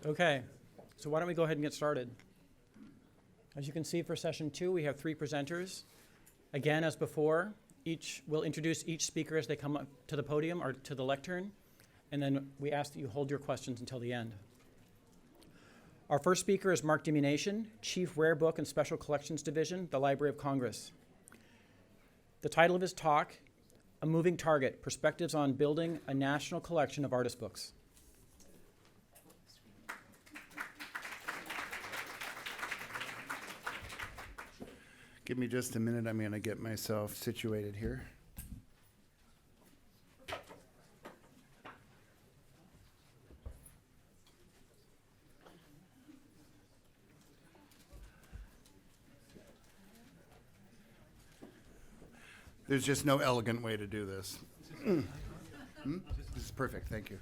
Okay, so why don't we go ahead and get started? As you can see, for session 2, we have 3 presenters. Again, as before, we'll introduce each speaker as they come up to the podium or to the lectern, and then we ask that you hold your questions until the end. Our first speaker is Mark Dimunation, Chief Rare Book and Special Collections Division, the Library of Congress. The title of his talk, A Moving Target, Perspectives on Building a National Collection of Artist Books. Give me just a minute. I'm going to get myself situated here. There's just no elegant way to do this. This is perfect. Thank you.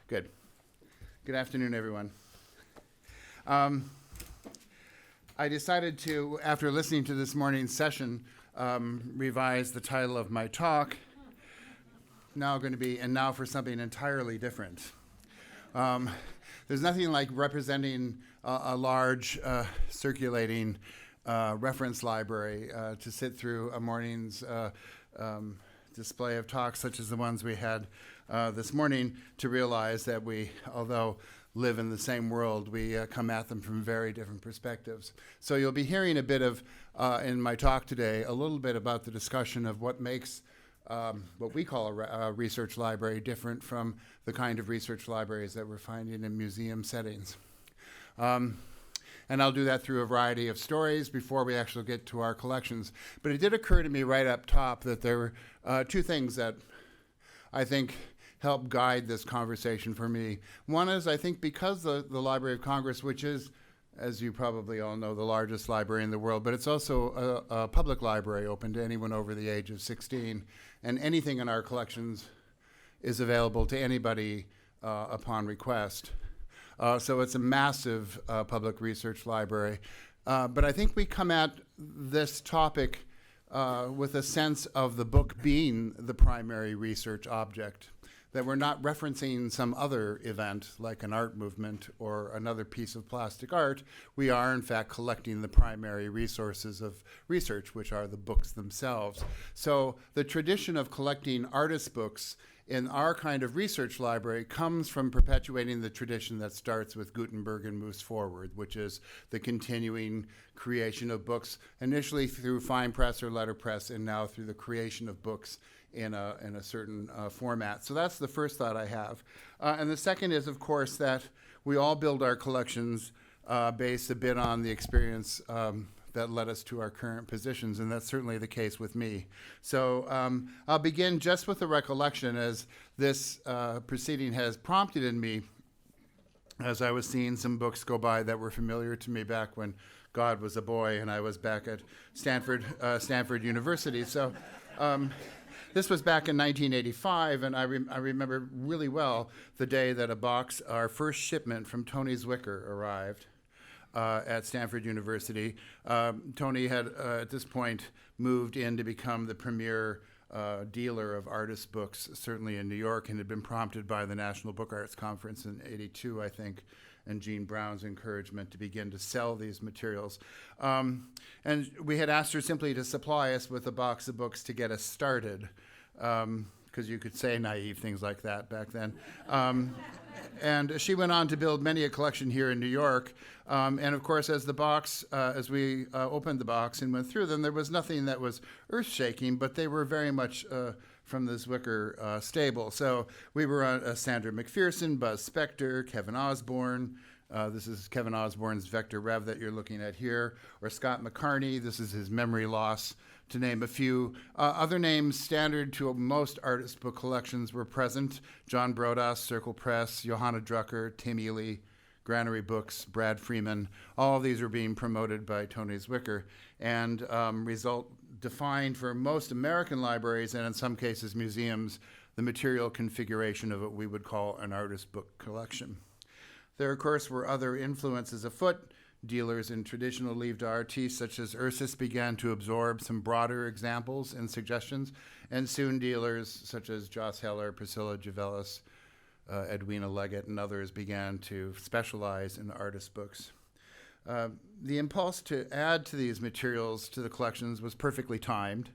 Good. Good afternoon, everyone. I decided to, after listening to this morning's session, revise the title of my talk. Now going to be, and now for something entirely different. There's nothing like representing a large circulating reference library to sit through a morning's display of talks such as the ones we had this morning, to realize that we, although live in the same world, we come at them from very different perspectives. So you'll be hearing a bit of, in my talk today, a little bit about the discussion of what makes what we call a research library different from the kind of research libraries that we're finding in museum settings. And I'll do that through a variety of stories before we actually get to our collections. But it did occur to me right up top that there were 2 things that I think help guide this conversation for me. One is, I think, because the Library of Congress, which is, as you probably all know, the largest library in the world, but it's also a public library open to anyone over the age of 16, and anything in our collections is available to anybody upon request. So it's a massive public research library. But I think we come at this topic with a sense of the book being the primary research object, that we're not referencing some other event like an art movement or another piece of plastic art. We are, in fact, collecting the primary resources of research, which are the books themselves. So the tradition of collecting artist books in our kind of research library comes from perpetuating the tradition that starts with Gutenberg and moves forward, which is the continuing creation of books, initially through fine press or letterpress, and now through the creation of books in a certain format. So that's the first thought I have. And the second is, of course, that we all build our collections based a bit on the experience that led us to our current positions, and that's certainly the case with me. So I'll begin just with a recollection, as this proceeding has prompted in me, as I was seeing some books go by that were familiar to me back when God was a boy and I was back at Stanford University. So this was back in 1985, and I remember really well the day that our first shipment from Tony Zwicker arrived at Stanford University. Tony had, at this point, moved in to become the premier dealer of artist books, certainly in New York, and had been prompted by the National Book Arts Conference in '82, I think, and Gene Brown's encouragement to begin to sell these materials. And we had asked her simply to supply us with a box of books to get us started, because you could say naive things like that back then. And she went on to build many a collection here in New York. And of course, as we opened the box and went through them, there was nothing that was earth-shaking, but they were very much from the Zwicker stable. So we were on Sandra McPherson, Buzz Spector, Kevin Osborne. This is Kevin Osborne's Vector Rev that you're looking at here. Or Scott McCartney, this is his Memory Loss, to name a few. Other names standard to most artist book collections were present. John Brodas, Circle Press, Johanna Drucker, Tim Ely, Granary Books, Brad Freeman. All of these were being promoted by Tony Zwicker, and result defined for most American libraries, and in some cases museums, the material configuration of what we would call an artist book collection. There, of course, were other influences afoot. Dealers in traditional livre artistes such as Ursus began to absorb some broader examples and suggestions, and soon dealers such as Joss Heller, Priscilla Javelis, Edwina Leggett, and others began to specialize in artist books. The impulse to add to these materials to the collections was perfectly timed.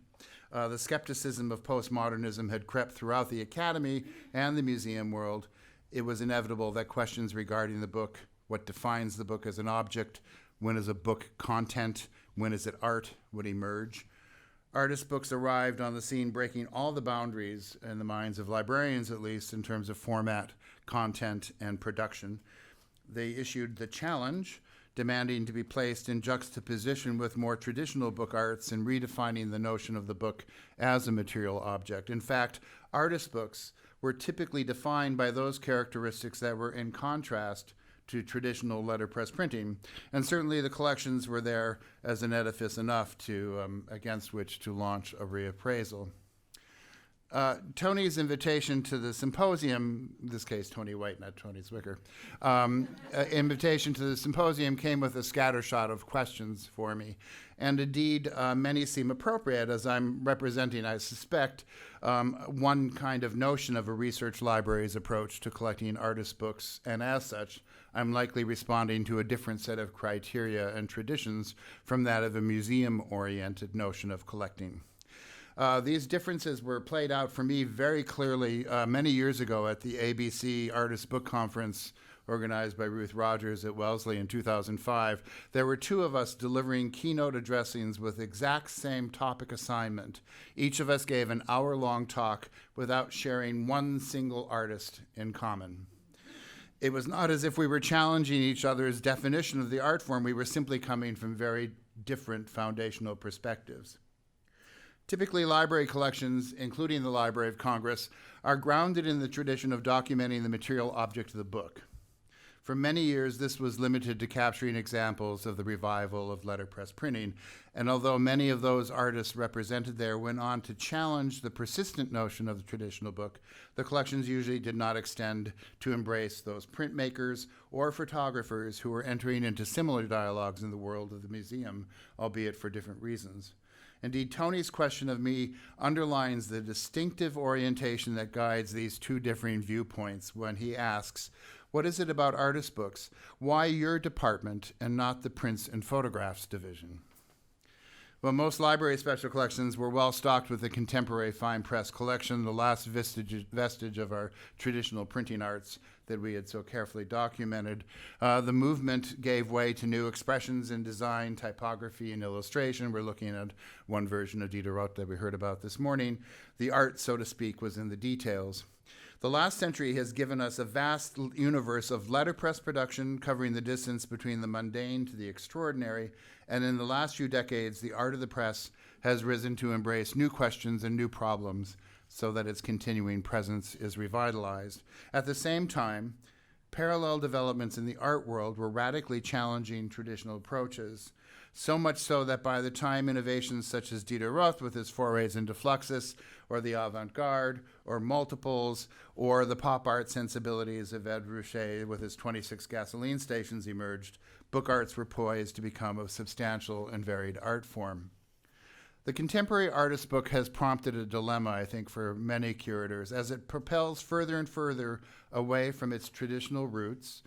The skepticism of postmodernism had crept throughout the academy and the museum world. It was inevitable that questions regarding the book, what defines the book as an object, when is a book content, when is it art, would emerge. Artist books arrived on the scene, breaking all the boundaries in the minds of librarians, at least, in terms of format, content, and production. They issued the challenge, demanding to be placed in juxtaposition with more traditional book arts and redefining the notion of the book as a material object. In fact, artist books were typically defined by those characteristics that were in contrast to traditional letterpress printing, and certainly the collections were there as an edifice enough to against which to launch a reappraisal. Tony's invitation to the symposium, in this case Tony White, not Tony Zwicker, invitation to the symposium came with a scattershot of questions for me. And indeed, many seem appropriate, as I'm representing, I suspect, one kind of notion of a research library's approach to collecting artist books, and as such, I'm likely responding to a different set of criteria and traditions from that of a museum-oriented notion of collecting. These differences were played out for me very clearly many years ago at the ABC Artist Book Conference organized by Ruth Rogers at Wellesley in 2005. There were two of us delivering keynote addressings with exact same topic assignment. Each of us gave an hour-long talk without sharing one single artist in common. It was not as if we were challenging each other's definition of the art form. We were simply coming from very different foundational perspectives. Typically, library collections, including the Library of Congress, are grounded in the tradition of documenting the material object of the book. For many years, this was limited to capturing examples of the revival of letterpress printing, and although many of those artists represented there went on to challenge the persistent notion of the traditional book, the collections usually did not extend to embrace those printmakers or photographers who were entering into similar dialogues in the world of the museum, albeit for different reasons. Indeed, Tony's question of me underlines the distinctive orientation that guides these two differing viewpoints when he asks, what is it about artist books? Why your department and not the prints and photographs division? Well, most library special collections were well stocked with the contemporary fine press collection, the last vestige of our traditional printing arts that we had so carefully documented. The movement gave way to new expressions in design, typography, and illustration. We're looking at one version of Diderot that we heard about this morning. The art, so to speak, was in the details. The last century has given us a vast universe of letterpress production covering the distance between the mundane to the extraordinary, and in the last few decades, the art of the press has risen to embrace new questions and new problems so that its continuing presence is revitalized. At the same time, parallel developments in the art world were radically challenging traditional approaches, so much so that by the time innovations such as Diderot with his forays into fluxus, or the avant-garde, or multiples, or the pop art sensibilities of Ed Ruscha with his 26 gasoline stations emerged, book arts were poised to become a substantial and varied art form. The contemporary artist book has prompted a dilemma, I think, for many curators, as it propels further and further away from its traditional roots,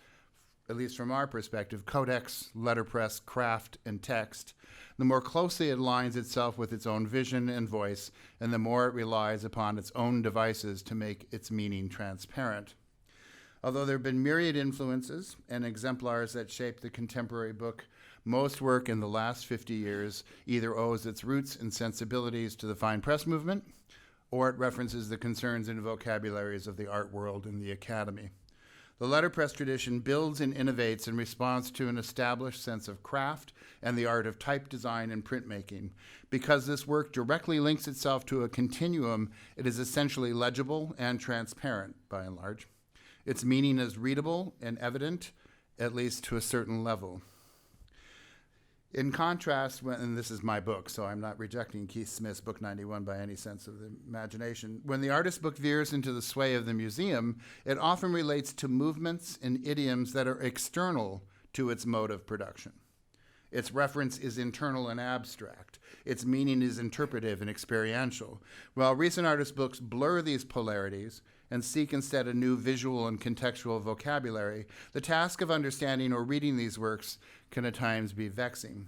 at least from our perspective, codex, letterpress, craft, and text, the more closely it aligns itself with its own vision and voice, and the more it relies upon its own devices to make its meaning transparent. Although there have been myriad influences and exemplars that shape the contemporary book, most work in the last 50 years either owes its roots and sensibilities to the fine press movement, or it references the concerns and vocabularies of the art world and the academy. The letterpress tradition builds and innovates in response to an established sense of craft and the art of type design and printmaking. Because this work directly links itself to a continuum, it is essentially legible and transparent, by and large. Its meaning is readable and evident, at least to a certain level. In contrast, and this is my book, so I'm not rejecting Keith Smith's Book 91 by any sense of the imagination. When the artist book veers into the sway of the museum, it often relates to movements and idioms that are external to its mode of production. Its reference is internal and abstract. Its meaning is interpretive and experiential. While recent artist books blur these polarities and seek instead a new visual and contextual vocabulary, the task of understanding or reading these works can at times be vexing.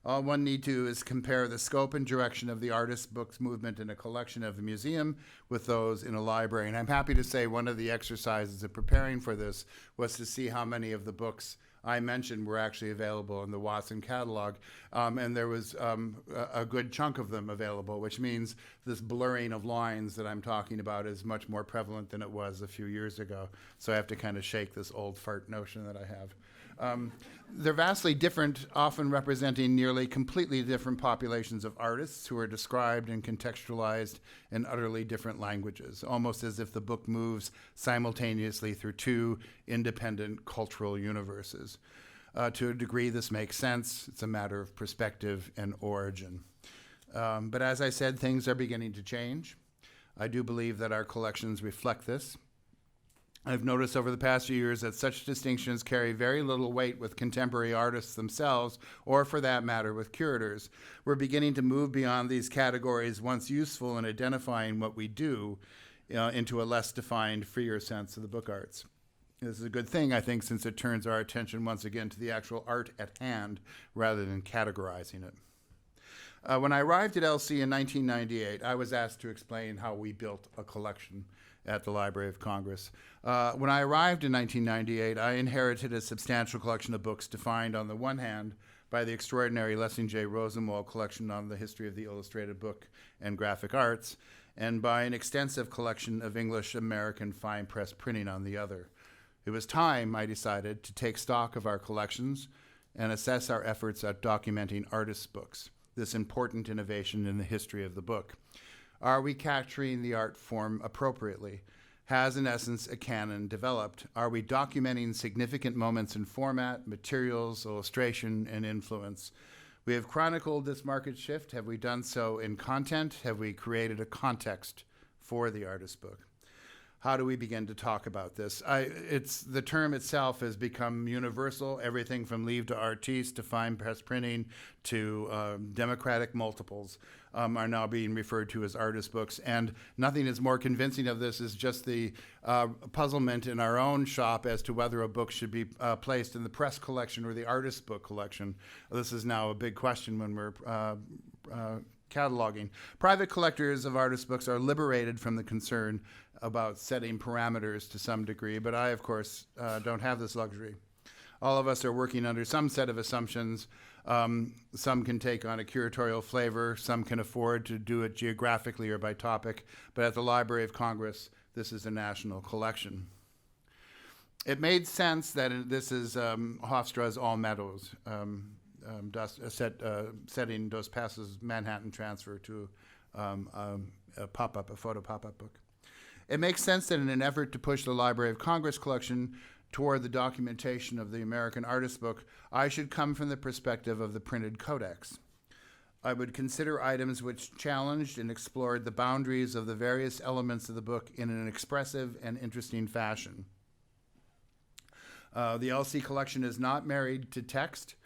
All one need to is compare the scope and direction of the artist books movement in a collection of a museum with those in a library. And I'm happy to say one of the exercises of preparing for this was to see how many of the books I mentioned were actually available in the Watson catalog, and there was a good chunk of them available, which means this blurring of lines that I'm talking about is much more prevalent than it was a few years ago. So I have to kind of shake this old fart notion that I have. They're vastly different, often representing nearly completely different populations of artists who are described and contextualized in utterly different languages, almost as if the book moves simultaneously through two independent cultural universes. To a degree, this makes sense. It's a matter of perspective and origin. But as I said, things are beginning to change. I do believe that our collections reflect this. I've noticed over the past few years that such distinctions carry very little weight with contemporary artists themselves, or for that matter, with curators. We're beginning to move beyond these categories once useful in identifying what we do into a less defined, freer sense of the book arts. This is a good thing, I think, since it turns our attention once again to the actual art at hand rather than categorizing it. When I arrived at LC in 1998, I was asked to explain how we built a collection at the Library of Congress. When I arrived in 1998, I inherited a substantial collection of books defined on the one hand by the extraordinary Lessing J. Rosenwald collection on the history of the illustrated book and graphic arts, and by an extensive collection of English-American fine press printing on the other. It was time, I decided, to take stock of our collections and assess our efforts at documenting artists' books, this important innovation in the history of the book. Are we capturing the art form appropriately? Has, in essence, a canon developed? Are we documenting significant moments in format, materials, illustration, and influence? We have chronicled this market shift. Have we done so in content? Have we created a context for the artist book? How do we begin to talk about this? The term itself has become universal. Everything from livre d'artiste to fine press printing to democratic multiples are now being referred to as artist books. And nothing is more convincing of this is just the puzzlement in our own shop as to whether a book should be placed in the press collection or the artist book collection. This is now a big question when we're cataloging. Private collectors of artist books are liberated from the concern about setting parameters to some degree, but I, of course, don't have this luxury. All of us are working under some set of assumptions. Some can take on a curatorial flavor, some can afford to do it geographically or by topic, but at the Library of Congress, this is a national collection. It made sense that this is Hofstra's All Meadows, setting Dos Passos Manhattan Transfer to a photo pop-up book. It makes sense that in an effort to push the Library of Congress collection toward the documentation of the American artist book, I should come from the perspective of the printed codex. I would consider items which challenged and explored the boundaries of the various elements of the book in an expressive and interesting fashion. The LC collection is not married to text,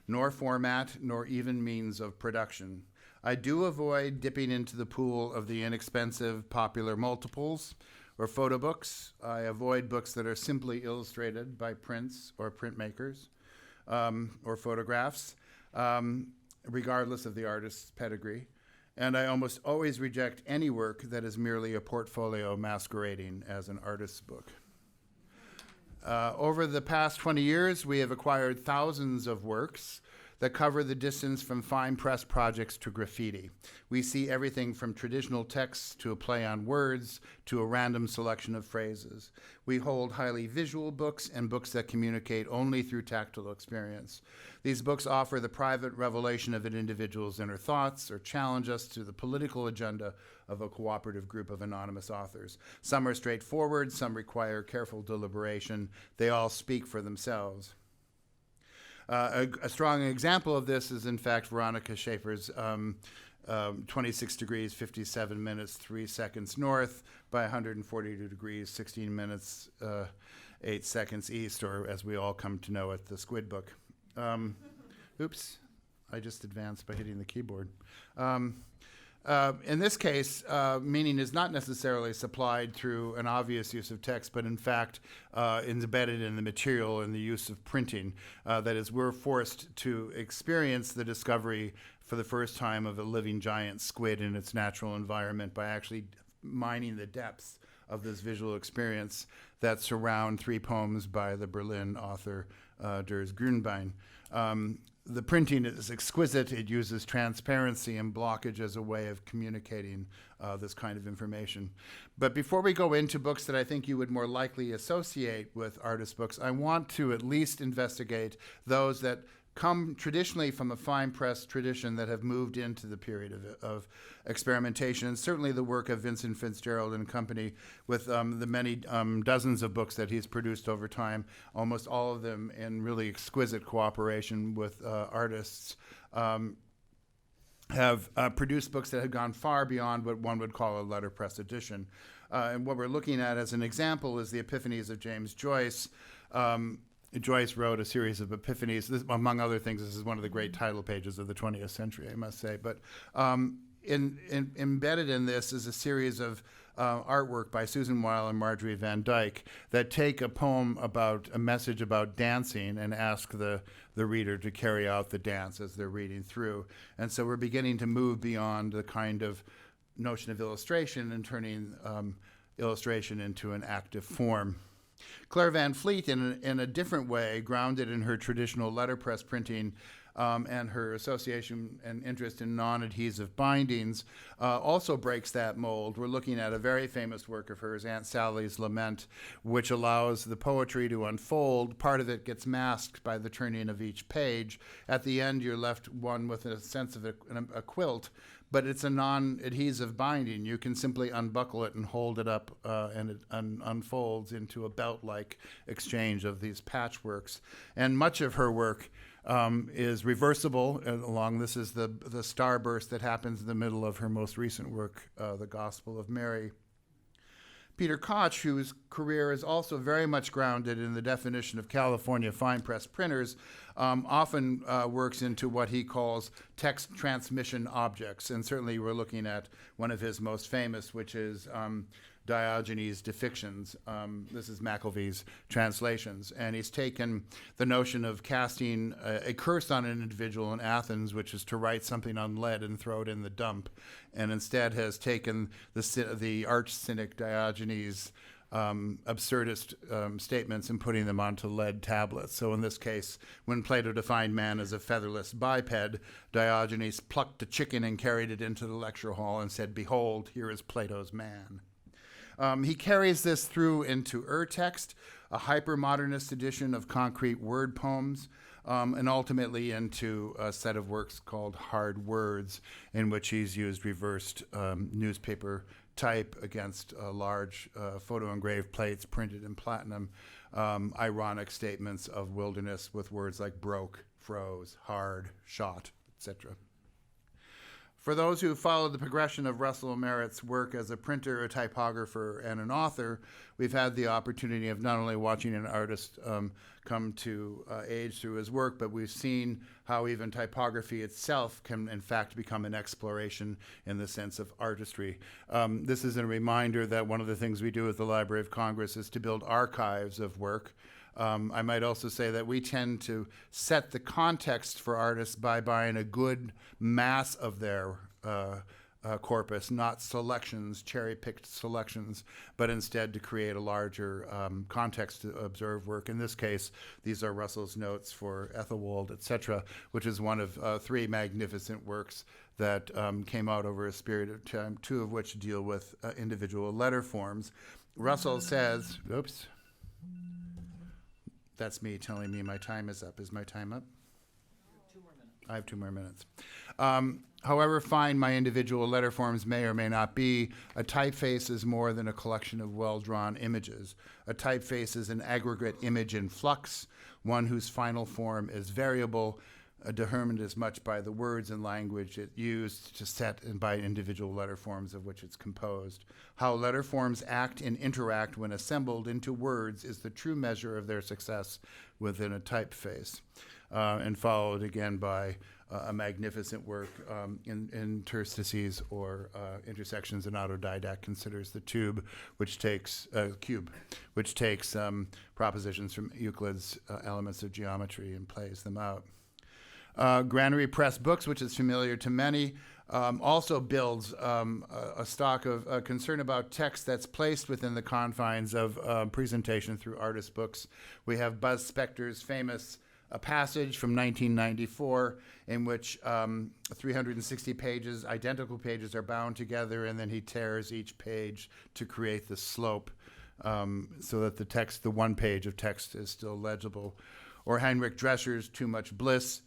nor format, nor even means of production. I do avoid dipping into the pool of the inexpensive popular multiples or photo books. I avoid books that are simply illustrated by prints or printmakers or photographs, regardless of the artist's pedigree. And I almost always reject any work that is merely a portfolio masquerading as an artist's book. Over the past 20 years, we have acquired thousands of works that cover the distance from fine press projects to graffiti. We see everything from traditional texts to a play on words to a random selection of phrases. We hold highly visual books and books that communicate only through tactile experience. These books offer the private revelation of an individual's inner thoughts or challenge us to the political agenda of a cooperative group of anonymous authors. Some are straightforward, some require careful deliberation. They all speak for themselves. A strong example of this is, in fact, Veronica Schaefer's 26 degrees, 57 minutes, 3 seconds north by 142 degrees, 16 minutes, 8 seconds east, or as we all come to know it, the Squid Book. Oops, I just advanced by hitting the keyboard. In this case, meaning is not necessarily supplied through an obvious use of text, but in fact embedded in the material and the use of printing. That is, we're forced to experience the discovery for the first time of a living giant squid in its natural environment by actually mining the depths of this visual experience that surround three poems by the Berlin author Durs Grünbein. The printing is exquisite. It uses transparency and blockage as a way of communicating this kind of information. But before we go into books that I think you would more likely associate with artist books, I want to at least investigate those that come traditionally from a fine press tradition that have moved into the period of experimentation, and certainly the work of Vincent Fitzgerald and company with the many dozens of books that he's produced over time, almost all of them in really exquisite cooperation with artists, have produced books that have gone far beyond what one would call a letterpress edition. And what we're looking at as an example is the Epiphanies of James Joyce. Joyce wrote a series of epiphanies. This, among other things, this is one of the great title pages of the 20th century, I must say. But embedded in this is a series of artwork by Susan Weil and Marjorie Van Dyke that take a poem about a message about dancing and ask the reader to carry out the dance as they're reading through. And so we're beginning to move beyond the kind of notion of illustration and turning illustration into an active form. Claire Van Fleet, in a different way, grounded in her traditional letterpress printing and her association and interest in non-adhesive bindings, also breaks that mold. We're looking at a very famous work of hers, Aunt Sally's Lament, which allows the poetry to unfold. Part of it gets masked by the turning of each page. At the end, you're left one with a sense of a quilt, but it's a non-adhesive binding. You can simply unbuckle it and hold it up, and it unfolds into a belt-like exchange of these patchworks. And much of her work is reversible along. This is the starburst that happens in the middle of her most recent work, The Gospel of Mary. Peter Koch, whose career is also very much grounded in the definition of California fine press printers, often works into what he calls text transmission objects. And certainly we're looking at one of his most famous, which is Diogenes' Depictions. This is McElvee's translations. And he's taken the notion of casting a curse on an individual in Athens, which is to write something on lead and throw it in the dump, and instead has taken the arch-cynic Diogenes' absurdist statements and putting them onto lead tablets. So in this case, when Plato defined man as a featherless biped, Diogenes plucked a chicken and carried it into the lecture hall and said, "Behold, here is Plato's man." He carries this through into Urtext, a hyper-modernist edition of concrete word poems, and ultimately into a set of works called Hard Words, in which he's used reversed newspaper type against large photo-engraved plates printed in platinum, ironic statements of wilderness with words like broke, froze, hard, shot, etc. For those who followed the progression of Russell Merritt's work as a printer, a typographer, and an author, we've had the opportunity of not only watching an artist come to age through his work, but we've seen how even typography itself can, in fact, become an exploration in the sense of artistry. This is a reminder that one of the things we do at the Library of Congress is to build archives of work. I might also say that we tend to set the context for artists by buying a good mass of their corpus, not selections, cherry-picked selections, but instead to create a larger context to observe work. In this case, these are Russell's notes for Ethelwald, etc., which is one of three magnificent works that came out over a period of time, two of which deal with individual letter forms. Russell says, oops. That's me telling me my time is up. Is my time up? 2 more minutes. I have 2 more minutes. However fine my individual letter forms may or may not be, a typeface is more than a collection of well-drawn images. A typeface is an aggregate image in flux, one whose final form is variable, determined as much by the words and language it used to set and by individual letter forms of which it's composed. How letter forms act and interact when assembled into words is the true measure of their success within a typeface. And followed again by a magnificent work in interstices or intersections, and autodidact considers the cube, which takes propositions from Euclid's elements of geometry and plays them out. Granary Press Books, which is familiar to many, also builds a stock of concern about text that's placed within the confines of presentation through artist books. We have Buzz Spector's famous A Passage from 1994, in which 360 pages, identical pages, are bound together, and then he tears each page to create the slope so that the one page of text is still legible. Or Heinrich Drescher's Too Much Bliss.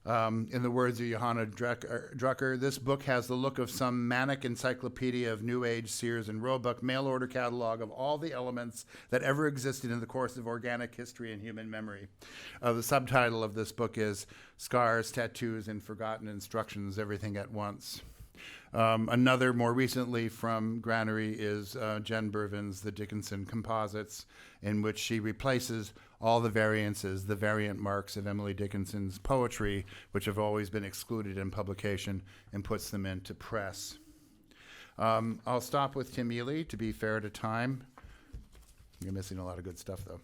In the words of Johanna Drucker, this book has the look of some manic encyclopedia of New Age Sears and Roebuck mail-order catalog of all the elements that ever existed in the course of organic history and human memory. The subtitle of this book is Scars, Tattoos, and Forgotten Instructions, Everything at Once. Another, more recently from Granary, is Jen Bervin's The Dickinson Composites, in which she replaces all the variances, the variant marks of Emily Dickinson's poetry, which have always been excluded in publication, and puts them into press. I'll stop with Tim Ely to be fair to time. You're missing a lot of good stuff, though.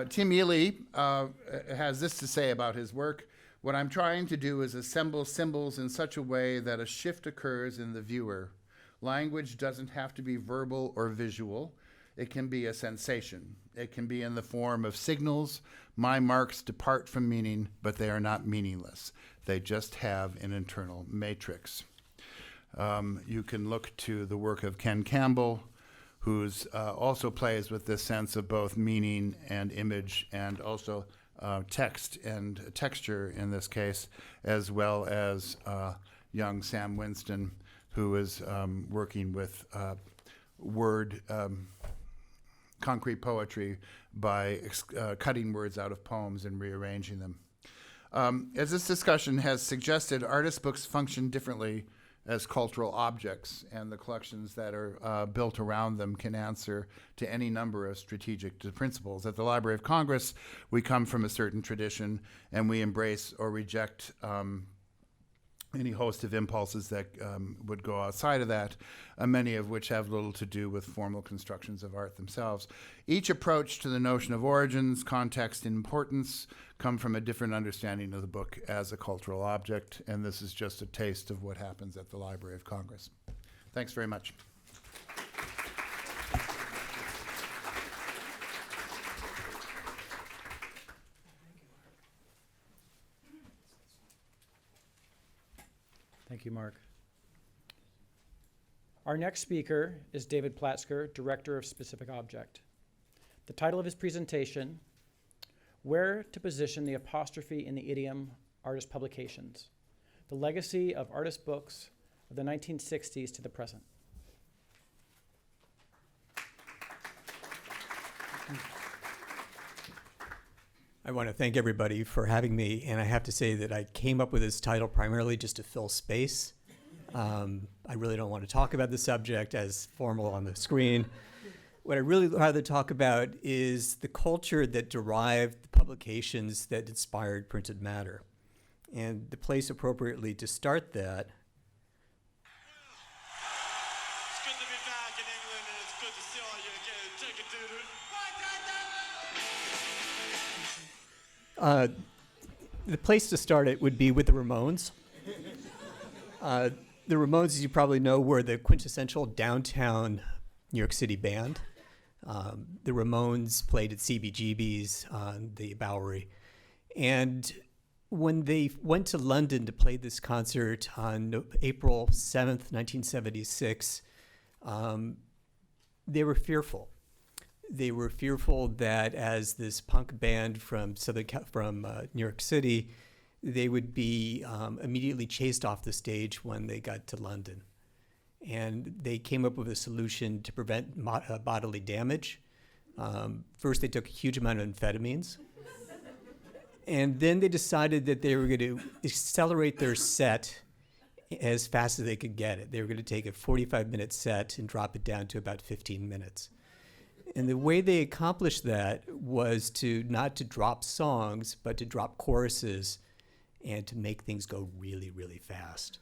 Tim Ely has this to say about his work. What I'm trying to do is assemble symbols in such a way that a shift occurs in the viewer. Language doesn't have to be verbal or visual. It can be a sensation. It can be in the form of signals. My marks depart from meaning, but they are not meaningless. They just have an internal matrix. You can look to the work of Ken Campbell, who's also plays with this sense of both meaning and image, and also text and texture in this case, as well as young Sam Winston, who is working with word concrete poetry by cutting words out of poems and rearranging them. As this discussion has suggested, artist books function differently as cultural objects, and the collections that are built around them can answer to any number of strategic principles. At the Library of Congress, we come from a certain tradition, and we embrace or reject any host of impulses that would go outside of that, many of which have little to do with formal constructions of art themselves. Each approach to the notion of origins, context, and importance come from a different understanding of the book as a cultural object, and this is just a taste of what happens at the Library of Congress. Thanks very much. Thank you, Mark. Our next speaker is David Platzker, Director of Specific Object. The title of his presentation, Where to Position the Apostrophe in the Idiom Artist Publications, the Legacy of Artist Books of the 1960s to the Present. I want to thank everybody for having me, and I have to say that I came up with this title primarily just to fill space. I really don't want to talk about the subject as formal on the screen. What I really rather talk about is the culture that derived the publications that inspired printed matter. And the place appropriately to start that the place to start it would be with the Ramones. The Ramones, as you probably know, were the quintessential downtown New York City band. The Ramones played at CBGB's on the Bowery. And when they went to London to play this concert on April 7th, 1976, they were fearful. They were fearful that as this punk band from New York City, they would be immediately chased off the stage when they got to London. And they came up with a solution to prevent bodily damage. First, they took a huge amount of amphetamines. And then they decided that they were going to accelerate their set as fast as they could get it. They were going to take a 45-minute set and drop it down to about 15 minutes. And the way they accomplished that was not to drop songs, but to drop choruses and to make things go really, really fast.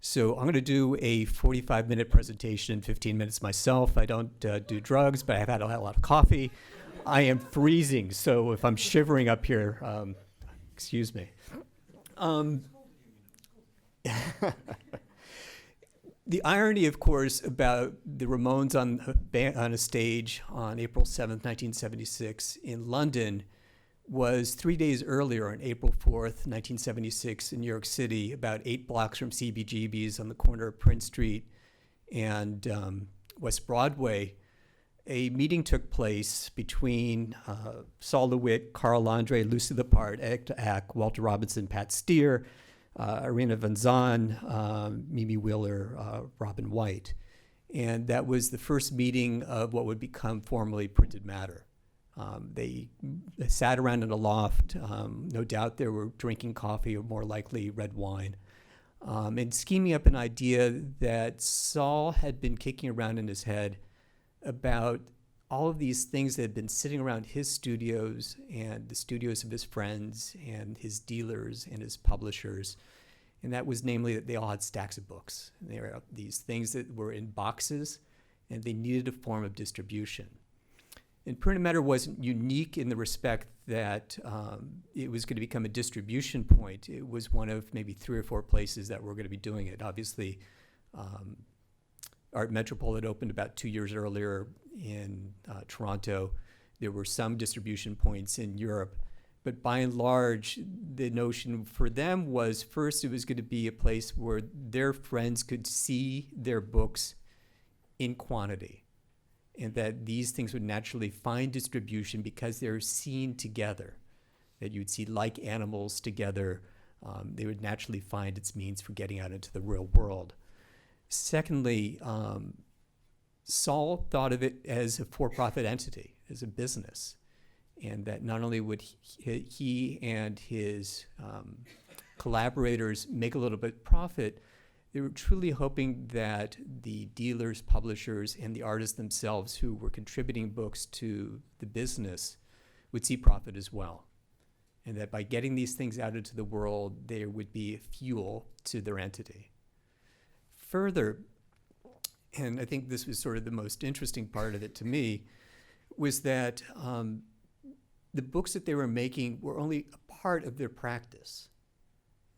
So I'm going to do a 45-minute presentation in 15 minutes myself. I don't do drugs, but I've had a lot of coffee. I am freezing, so if I'm shivering up here, excuse me. The irony, of course, about the Ramones on a stage on April 7th, 1976 in London was 3 days earlier, on April 4th, 1976 in New York City, about 8 blocks from CBGB's on the corner of Prince Street and West Broadway. A meeting took place between Saul LeWitt, Carl Andre, Lucy Lepard, Ed Ack, Walter Robinson, Pat Steer, Irina Van Zaan, Mimi Wheeler, Robin White. And that was the first meeting of what would become formally Printed Matter. They sat around in a loft. No doubt they were drinking coffee, or more likely red wine, and scheming up an idea that Saul had been kicking around in his head about all of these things that had been sitting around his studios and the studios of his friends and his dealers and his publishers. And that was namely that they all had stacks of books. And they were these things that were in boxes, and they needed a form of distribution. And Printed Matter wasn't unique in the respect that it was going to become a distribution point. It was one of maybe 3 or 4 places that were going to be doing it. Obviously, Art Metropole had opened about 2 years earlier in Toronto. There were some distribution points in Europe. But by and large, the notion for them was, first, it was going to be a place where their friends could see their books in quantity, and that these things would naturally find distribution because they're seen together, that you'd see like animals together. They would naturally find its means for getting out into the real world. Secondly, Saul thought of it as a for-profit entity, as a business, and that not only would he and his collaborators make a little bit of profit, they were truly hoping that the dealers, publishers, and the artists themselves who were contributing books to the business would see profit as well. And that by getting these things out into the world, there would be fuel to their entity. Further, and I think this was sort of the most interesting part of it to me, was that the books that they were making were only a part of their practice.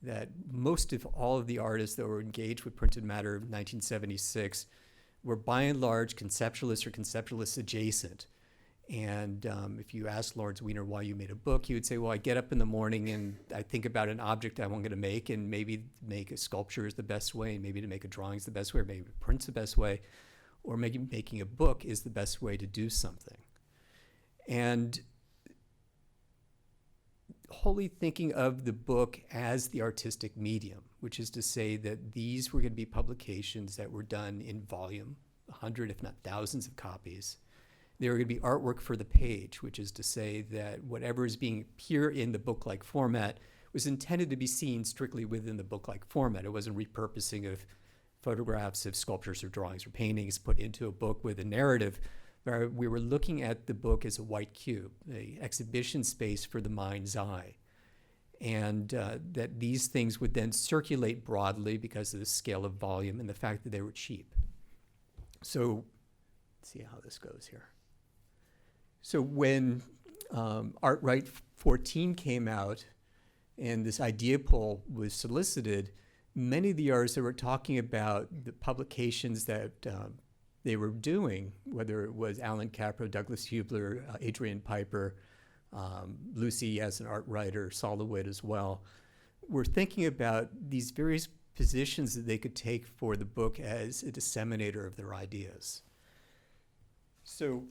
That most of all of the artists that were engaged with Printed Matter in 1976 were by and large conceptualists or conceptualist adjacent. And if you asked Lawrence Weiner why you made a book, he would say, well, I get up in the morning and I think about an object I'm going to make, and maybe make a sculpture is the best way, and maybe to make a drawing is the best way, or maybe print's the best way, or maybe making a book is the best way to do something. And wholly thinking of the book as the artistic medium, which is to say that these were going to be publications that were done in volume, 100 if not thousands of copies. They were going to be artwork for the page, which is to say that whatever is being appear in the book-like format was intended to be seen strictly within the book-like format. It wasn't repurposing of photographs of sculptures or drawings or paintings put into a book with a narrative. We were looking at the book as a white cube, an exhibition space for the mind's eye. And that these things would then circulate broadly because of the scale of volume and the fact that they were cheap. So let's see how this goes here. So when Art Right 14 came out and this idea poll was solicited, many of the artists that were talking about the publications that they were doing, whether it was Alan Capro, Douglas Hubler, Adrian Piper, Lucy as an art writer, Saul LeWitt as well, were thinking about these various positions that they could take for the book as a disseminator of their ideas. So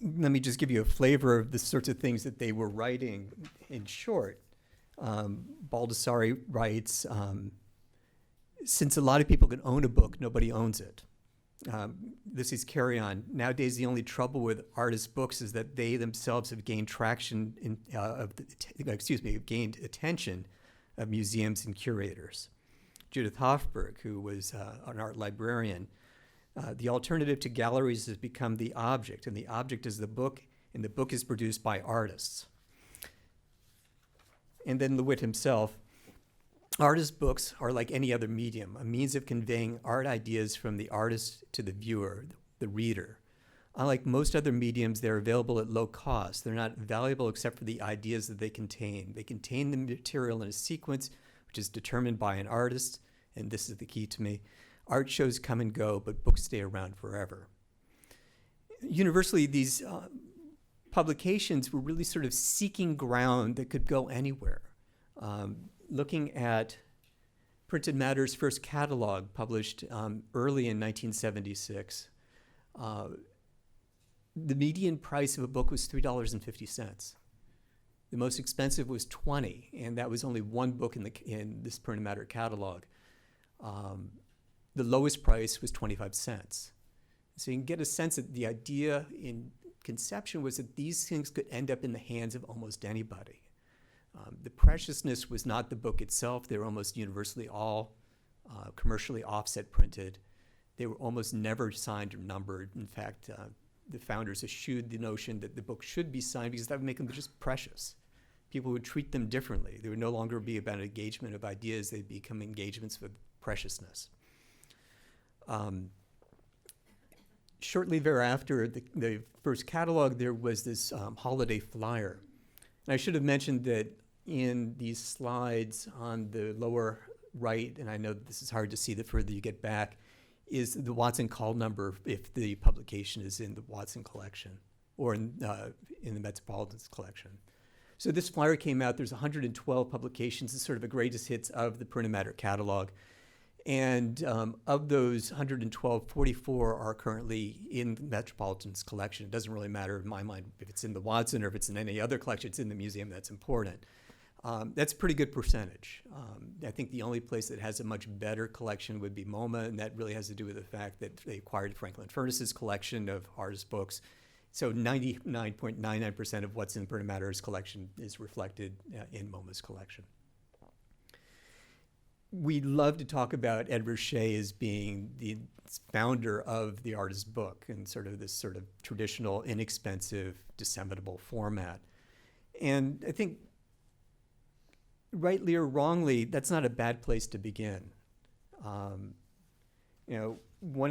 let me just give you a flavor of the sorts of things that they were writing in short. Baldessari writes, since a lot of people can own a book, nobody owns it. This is carry on. Nowadays, the only trouble with artist books is that they themselves have gained traction have gained attention of museums and curators. Judith Hofberg, who was an art librarian, the alternative to galleries has become the object, and the object is the book, and the book is produced by artists. And then LeWitt himself, artist books are like any other medium, a means of conveying art ideas from the artist to the viewer, the reader. Unlike most other mediums, they're available at low cost. They're not valuable except for the ideas that they contain. They contain the material in a sequence which is determined by an artist, and this is the key to me. Art shows come and go, but books stay around forever. Universally, these publications were really sort of seeking ground that could go anywhere. Looking at Printed Matter's first catalog, published early in 1976, the median price of a book was $3.50. The most expensive was $20, and that was only one book in this Printed Matter catalog. The lowest price was 25 cents. So you can get a sense that the idea in conception was that these things could end up in the hands of almost anybody. The preciousness was not the book itself. They were almost universally all commercially offset printed. They were almost never signed or numbered. In fact, the founders eschewed the notion that the book should be signed because that would make them just precious. People would treat them differently. They would no longer be about engagement of ideas. They'd become engagements with preciousness. Shortly thereafter, the first catalog, there was this holiday flyer. And I should have mentioned that in these slides on the lower right, and I know this is hard to see the further you get back, is the Watson call number if the publication is in the Watson collection or in the Metropolitan's collection. So this flyer came out. There's 112 publications. It's sort of a greatest hits of the Printed Matter catalog. And of those 112, 44 are currently in the Metropolitan's collection. It doesn't really matter in my mind if it's in the Watson or if it's in any other collection. It's in the museum. That's important. That's a pretty good percentage. I think the only place that has a much better collection would be MoMA, and that really has to do with the fact that they acquired Franklin Furness's collection of artist books. So 99.99% of what's in Printed Matter's collection is reflected in MoMA's collection. We love to talk about Edward Shea as being the founder of the artist book and sort of this sort of traditional, inexpensive, disseminable format. And I think, rightly or wrongly, that's not a bad place to begin. One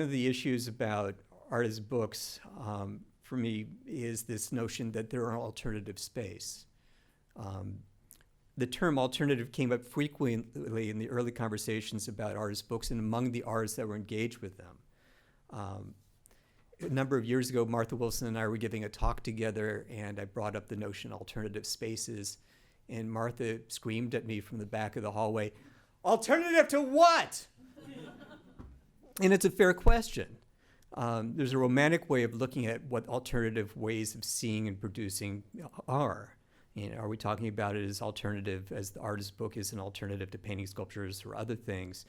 of the issues about artist books for me is this notion that there are alternative space. The term alternative came up frequently in the early conversations about artist books and among the artists that were engaged with them. A number of years ago, Martha Wilson and I were giving a talk together, and I brought up the notion of alternative spaces, and Martha screamed at me from the back of the hallway, "Alternative to what?" And it's a fair question. There's a romantic way of looking at what alternative ways of seeing and producing are. Are we talking about it as alternative, as the artist book is an alternative to painting, sculptures, or other things?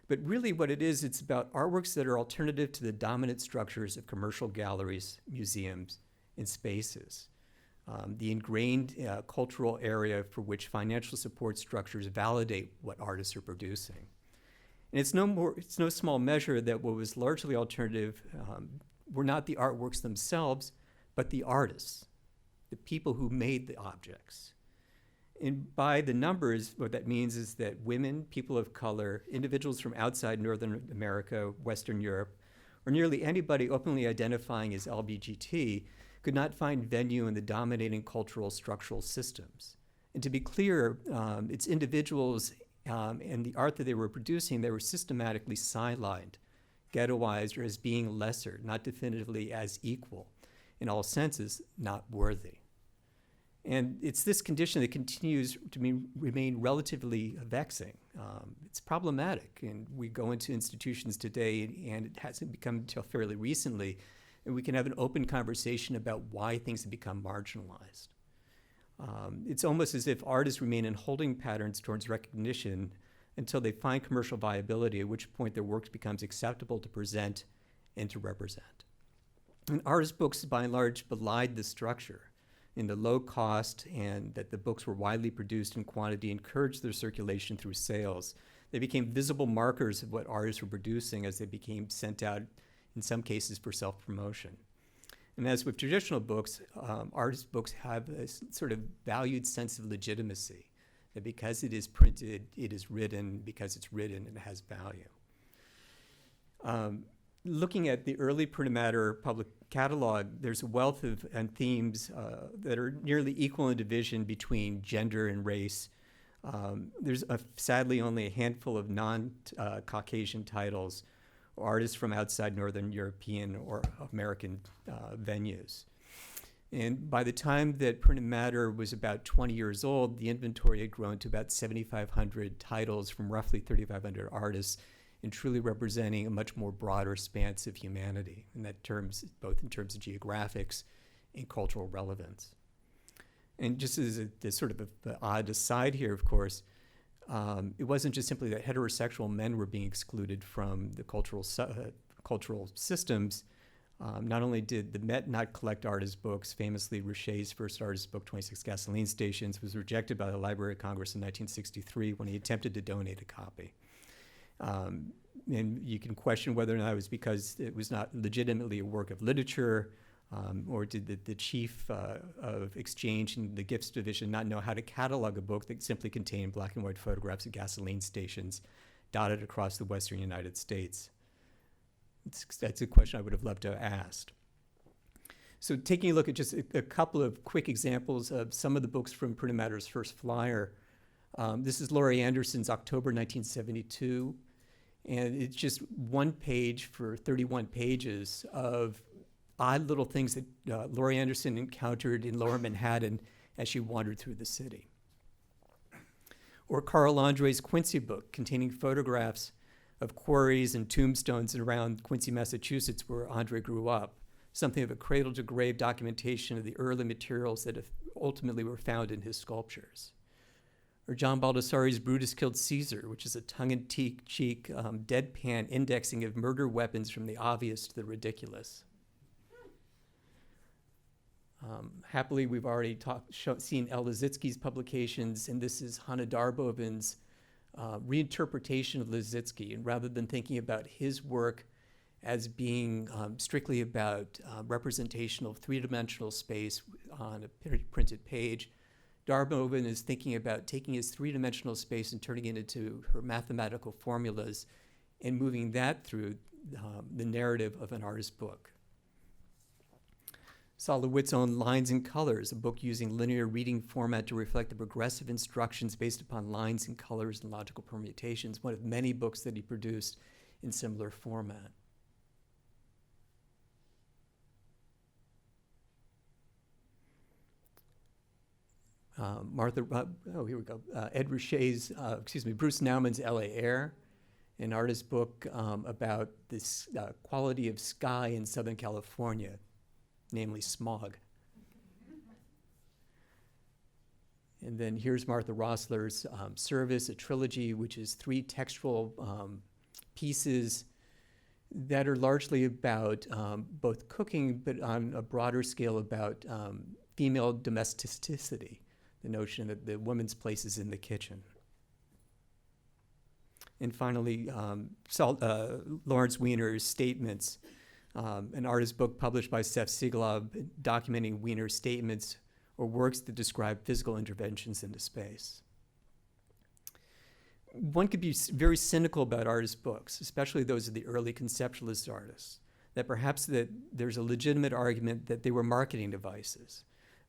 But really what it is, it's about artworks that are alternative to the dominant structures of commercial galleries, museums, and spaces. The ingrained cultural area for which financial support structures validate what artists are producing. And it's no small measure that what was largely alternative were not the artworks themselves, but the artists, the people who made the objects. And by the numbers, what that means is that women, people of color, individuals from outside Northern America, Western Europe, or nearly anybody openly identifying as LBGT could not find venue in the dominating cultural structural systems. And to be clear, it's individuals and the art that they were producing, they were systematically sidelined, ghettoized, or as being lesser, not definitively as equal. In all senses, not worthy. And it's this condition that continues to remain relatively vexing. It's problematic, and we go into institutions today, and it hasn't become until fairly recently, and we can have an open conversation about why things have become marginalized. It's almost as if artists remain in holding patterns towards recognition until they find commercial viability, at which point their work becomes acceptable to present and to represent. And artist books, by and large, belied the structure in the low cost and that the books were widely produced in quantity encouraged their circulation through sales. They became visible markers of what artists were producing as they became sent out, in some cases, for self-promotion. And as with traditional books, artist books have a sort of valued sense of legitimacy, that because it is printed, it is written, because it's written, it has value. Looking at the early printed matter public catalog, there's a wealth of and themes that are nearly equal in division between gender and race. There's sadly only a handful of non-Caucasian titles, or artists from outside Northern European or American venues. And by the time that printed matter was about 20 years old, the inventory had grown to about 7,500 titles from roughly 3,500 artists, and truly representing a much more broader span of humanity, in that terms, both in terms of geographics and cultural relevance. And just as a sort of an odd aside here, of course, it wasn't just simply that heterosexual men were being excluded from the cultural systems. Not only did the Met not collect artist books, famously Richet's first artist book, 26 Gasoline Stations, was rejected by the Library of Congress in 1963 when he attempted to donate a copy. And you can question whether or not it was because it was not legitimately a work of literature, or did the chief of exchange in the gifts division not know how to catalog a book that simply contained black and white photographs of gasoline stations dotted across the western United States? That's a question I would have loved to have asked. So taking a look at just a couple of quick examples of some of the books from Printed Matter's first flyer. This is Laurie Anderson's October 1972, and it's just one page for 31 pages of odd little things that Laurie Anderson encountered in Lower Manhattan as she wandered through the city. Or Carl Andre's Quincy book, containing photographs of quarries and tombstones around Quincy, Massachusetts, where Andre grew up, something of a cradle-to-grave documentation of the early materials that ultimately were found in his sculptures. Or John Baldessari's Brutus Killed Caesar, which is a tongue-in-cheek, deadpan indexing of murder weapons from the obvious to the ridiculous. Happily, we've already seen El Lissitzky's publications, and this is Hanna Darboven's reinterpretation of Lissitzky. And rather than thinking about his work as being strictly about representational three-dimensional space on a printed page, Darboven is thinking about taking his three-dimensional space and turning it into her mathematical formulas and moving that through the narrative of an artist's book. Saul LeWitt's own Lines and Colors, a book using linear reading format to reflect the progressive instructions based upon lines and colors and logical permutations, one of many books that he produced in similar format. Ed Richet's, Bruce Naumann's L.A. Air, an artist book about this quality of sky in Southern California, namely smog. And then here's Martha Rossler's Service, a trilogy, which is 3 textual pieces that are largely about both cooking, but on a broader scale about female domesticity, the notion that the woman's place is in the kitchen. And finally, Lawrence Wiener's Statements, an artist book published by Seth Siegelab documenting Wiener's statements or works that describe physical interventions into space. One could be very cynical about artist books, especially those of the early conceptualist artists, that perhaps that there's a legitimate argument that they were marketing devices,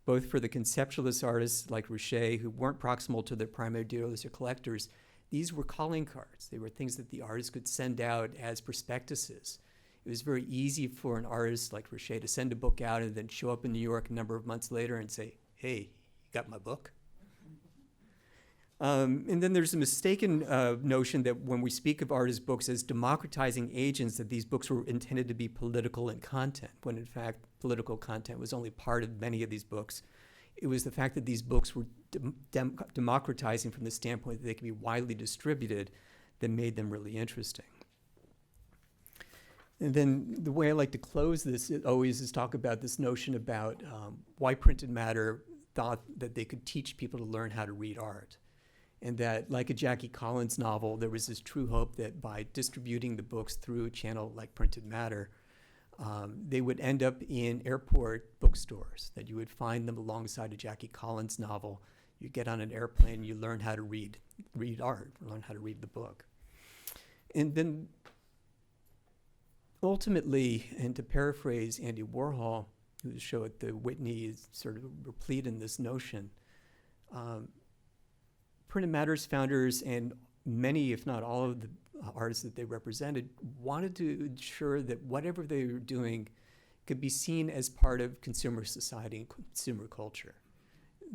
both for the conceptualist artists like Richet, who weren't proximal to their primary dealers or collectors. These were calling cards. They were things that the artist could send out as prospectuses. It was very easy for an artist like Richet to send a book out and then show up in New York a number of months later and say, hey, you got my book? And then there's a mistaken notion that when we speak of artist books as democratizing agents, that these books were intended to be political in content, when in fact political content was only part of many of these books. It was the fact that these books were democratizing from the standpoint that they could be widely distributed that made them really interesting. And then the way I like to close this always is talk about this notion about why printed matter thought that they could teach people to learn how to read art. And that, like a Jackie Collins novel, there was this true hope that by distributing the books through a channel like printed matter, they would end up in airport bookstores, that you would find them alongside a Jackie Collins novel. You get on an airplane, you learn how to read art, learn how to read the book. And then ultimately, and to paraphrase Andy Warhol, whose show at the Whitney is sort of replete in this notion, Printed Matter's founders and many, if not all of the artists that they represented, wanted to ensure that whatever they were doing could be seen as part of consumer society and consumer culture.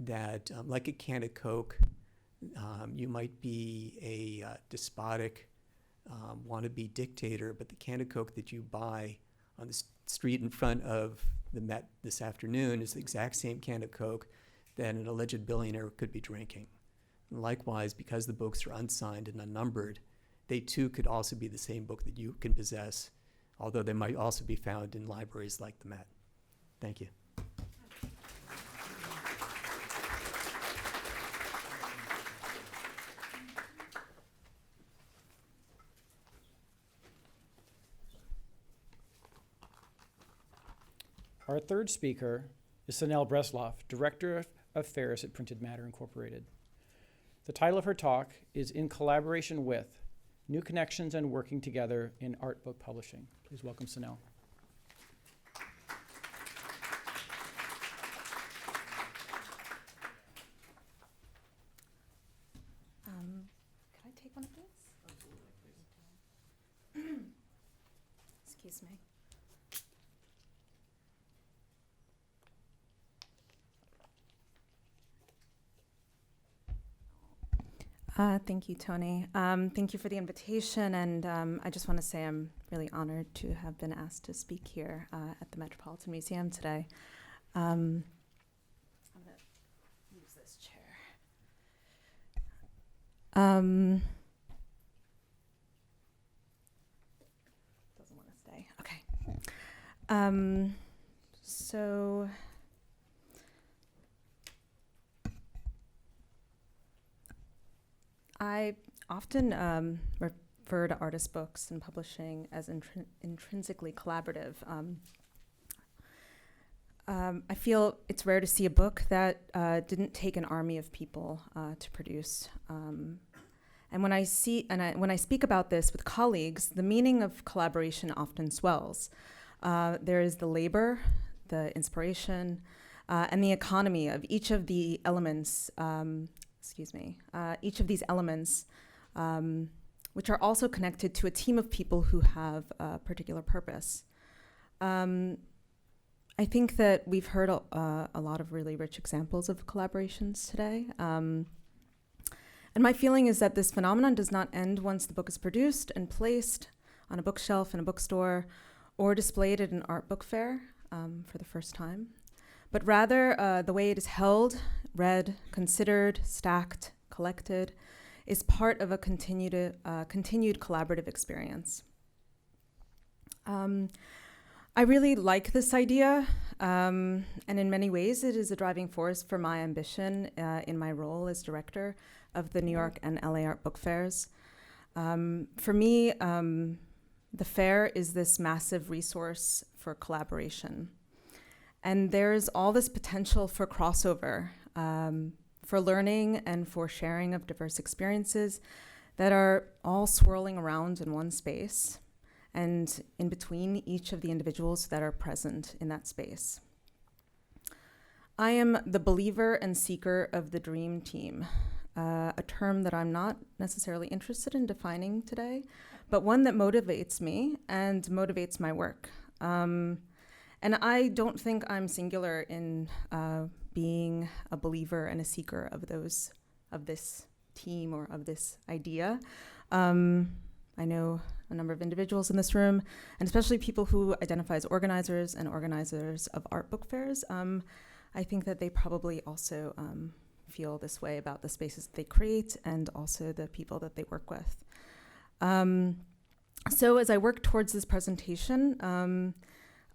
That, like a can of Coke, you might be a despotic, wannabe dictator, but the can of Coke that you buy on the street in front of the Met this afternoon is the exact same can of Coke that an alleged billionaire could be drinking. And likewise, because the books are unsigned and unnumbered, they too could also be the same book that you can possess, although they might also be found in libraries like the Met. Thank you. Our third speaker is Sonel Breslav, Director of Affairs at Printed Matter Incorporated. The title of her talk is In Collaboration With, New Connections and Working Together in Art Book Publishing. Please welcome Sonel. Could I take one of these? Excuse me. Thank you, Tony. Thank you for the invitation, and I just want to say I'm really honored to have been asked to speak here at the Metropolitan Museum today. I'm going to use this chair. Doesn't want to stay. Okay. So I often refer to artist books and publishing as intrinsically collaborative. I feel it's rare to see a book that didn't take an army of people to produce. And when I speak about this with colleagues, the meaning of collaboration often swells. There is the labor, the inspiration, and the economy of each of the elements. Each of these elements, which are also connected to a team of people who have a particular purpose. I think that we've heard a lot of really rich examples of collaborations today. And my feeling is that this phenomenon does not end once the book is produced and placed on a bookshelf in a bookstore or displayed at an art book fair for the first time, but rather the way it is held, read, considered, stacked, collected, is part of a continued collaborative experience. I really like this idea, and in many ways it is a driving force for my ambition in my role as director of the New York and LA Art Book Fairs. For me, the fair is this massive resource for collaboration. And there's all this potential for crossover, for learning and for sharing of diverse experiences that are all swirling around in one space and in between each of the individuals that are present in that space. I am the believer and seeker of the dream team, a term that I'm not necessarily interested in defining today, but one that motivates me and motivates my work. And I don't think I'm singular in being a believer and a seeker of this team or of this idea. I know a number of individuals in this room, and especially people who identify as organizers and organizers of art book fairs. I think that they probably also feel this way about the spaces that they create and also the people that they work with. So as I work towards this presentation,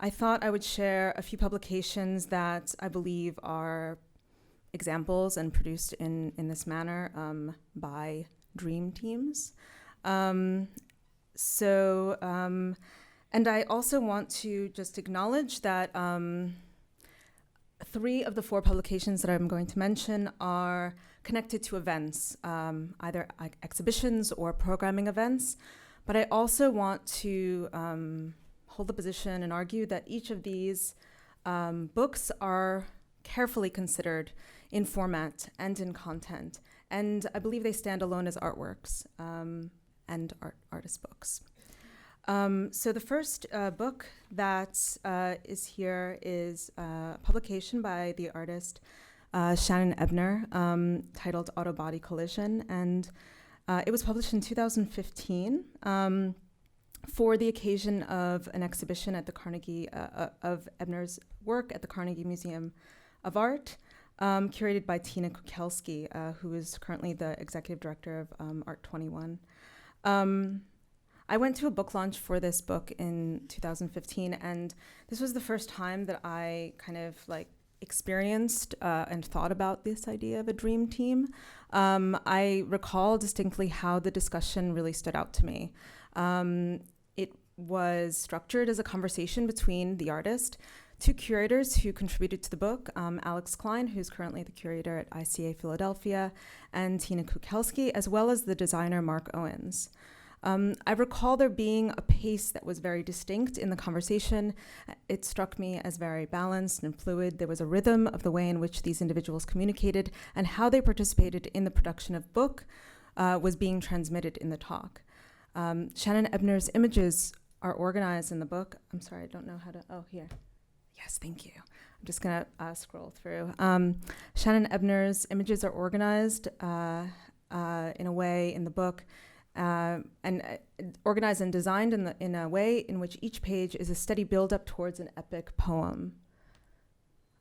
I thought I would share a few publications that I believe are examples and produced in this manner by dream teams. And I also want to just acknowledge that 3 of the 4 publications that I'm going to mention are connected to events, either exhibitions or programming events. But I also want to hold the position and argue that each of these books are carefully considered in format and in content. And I believe they stand alone as artworks and artist books. So the first book that is here is a publication by the artist Shannon Ebner titled Auto-Body Collision. And it was published in 2015 for the occasion of an exhibition at the Carnegie, of Ebner's work at the Carnegie Museum of Art, curated by Tina Kukelski, who is currently the executive director of Art 21. I went to a book launch for this book in 2015, and this was the first time that I kind of experienced and thought about this idea of a dream team. I recall distinctly how the discussion really stood out to me. It was structured as a conversation between the artist, 2 curators who contributed to the book, Alex Klein, who's currently the curator at ICA Philadelphia, and Tina Kukelski, as well as the designer Mark Owens. I recall there being a pace that was very distinct in the conversation. It struck me as very balanced and fluid. There was a rhythm of the way in which these individuals communicated and how they participated in the production of book was being transmitted in the talk. Shannon Ebner's images are organized in the book. I'm sorry, I don't know how to, oh, here. Yes, thank you. I'm just gonna scroll through. Shannon Ebner's images are organized in a way in the book and organized and designed in a way in which each page is a steady build-up towards an epic poem.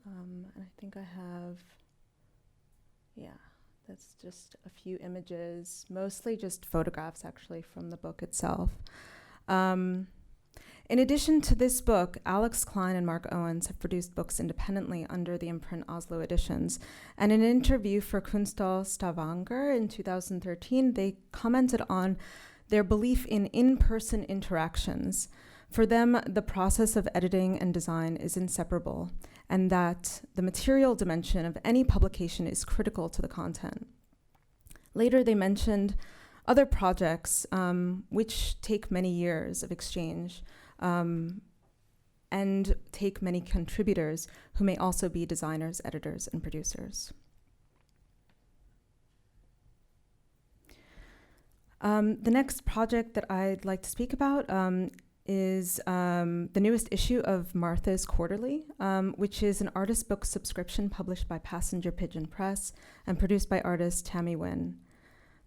And I think I have, that's just a few images, mostly just photographs actually from the book itself. In addition to this book, Alex Klein and Mark Owens have produced books independently under the imprint Oslo Editions. And in an interview for Kunsthall Stavanger in 2013, they commented on their belief in in-person interactions. For them, the process of editing and design is inseparable, and that the material dimension of any publication is critical to the content. Later, they mentioned other projects which take many years of exchange and take many contributors who may also be designers, editors, and producers. The next project that I'd like to speak about is the newest issue of Martha's Quarterly, which is an artist book subscription published by Passenger Pigeon Press and produced by artist Tammy Wynn.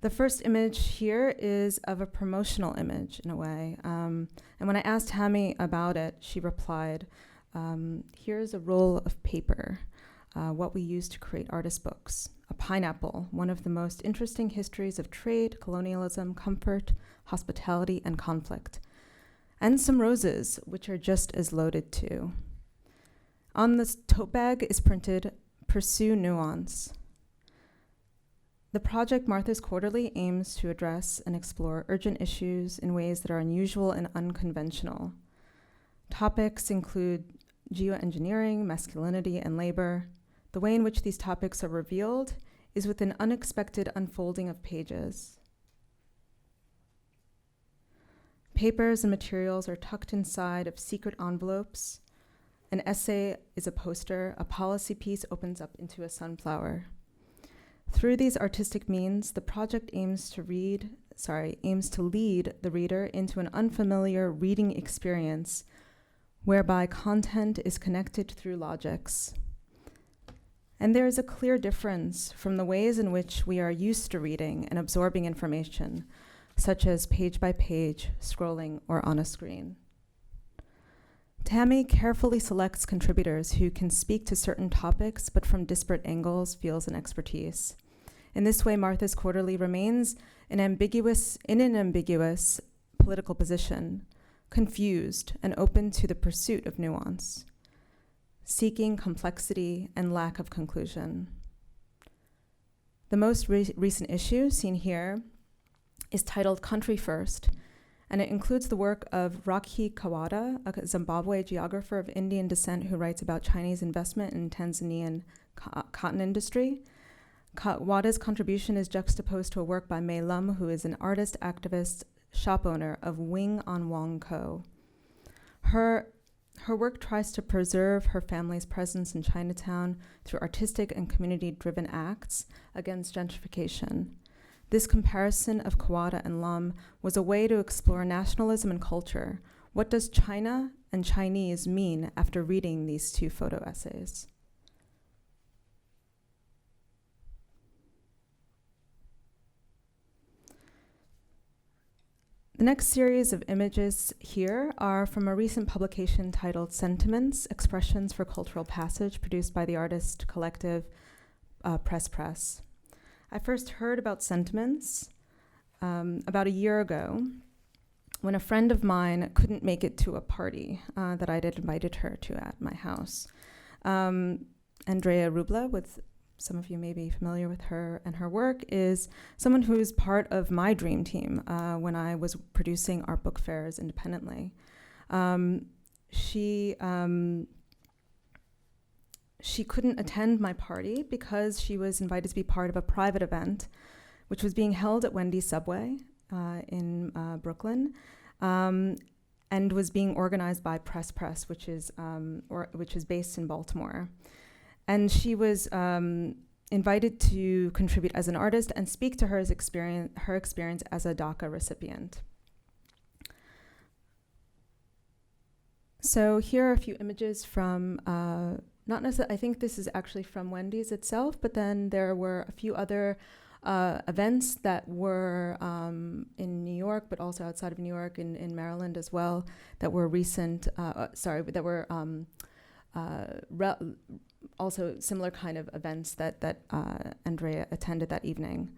The first image here is of a promotional image, in a way. And when I asked Tammy about it, she replied, here's a roll of paper, what we use to create artist books. A pineapple, one of the most interesting histories of trade, colonialism, comfort, hospitality, and conflict. And some roses, which are just as loaded too. On this tote bag is printed, Pursue Nuance. The project Martha's Quarterly aims to address and explore urgent issues in ways that are unusual and unconventional. Topics include geoengineering, masculinity, and labor. The way in which these topics are revealed is with an unexpected unfolding of pages. Papers and materials are tucked inside of secret envelopes. An essay is a poster. A policy piece opens up into a sunflower. Through these artistic means, the project aims to lead the reader into an unfamiliar reading experience whereby content is connected through logics. And there is a clear difference from the ways in which we are used to reading and absorbing information, such as page by page, scrolling, or on a screen. Tammy carefully selects contributors who can speak to certain topics, but from disparate angles, fields, and expertise. In this way, Martha's Quarterly remains in an ambiguous political position, confused and open to the pursuit of nuance, seeking complexity and lack of conclusion. The most recent issue, seen here, is titled Country First, and it includes the work of Rakhi Kawada, a Zimbabwe geographer of Indian descent who writes about Chinese investment in Tanzanian cotton industry. Kawada's contribution is juxtaposed to a work by Mei Lum, who is an artist, activist, shop owner of Wing on Wong Co. Her work tries to preserve her family's presence in Chinatown through artistic and community-driven acts against gentrification. This comparison of Kawada and Lum was a way to explore nationalism and culture. What does China and Chinese mean after reading these two photo essays? The next series of images here are from a recent publication titled Sentiments, Expressions for Cultural Passage, produced by the artist collective Press. I first heard about Sentiments about a year ago when a friend of mine couldn't make it to a party that I'd invited her to at my house. Andrea Rubla, with some of you may be familiar with her and her work, is someone who's part of my dream team when I was producing art book fairs independently. She couldn't attend my party because she was invited to be part of a private event, which was being held at Wendy's Subway in Brooklyn, and was being organized by Press, which is based in Baltimore. And she was invited to contribute as an artist and speak to her experience as a DACA recipient. So here are a few images from, not necessarily, I think this is actually from Wendy's itself, but then there were a few other events that were in New York, but also outside of New York, in Maryland as well, that were also similar kind of events that Andrea attended that evening.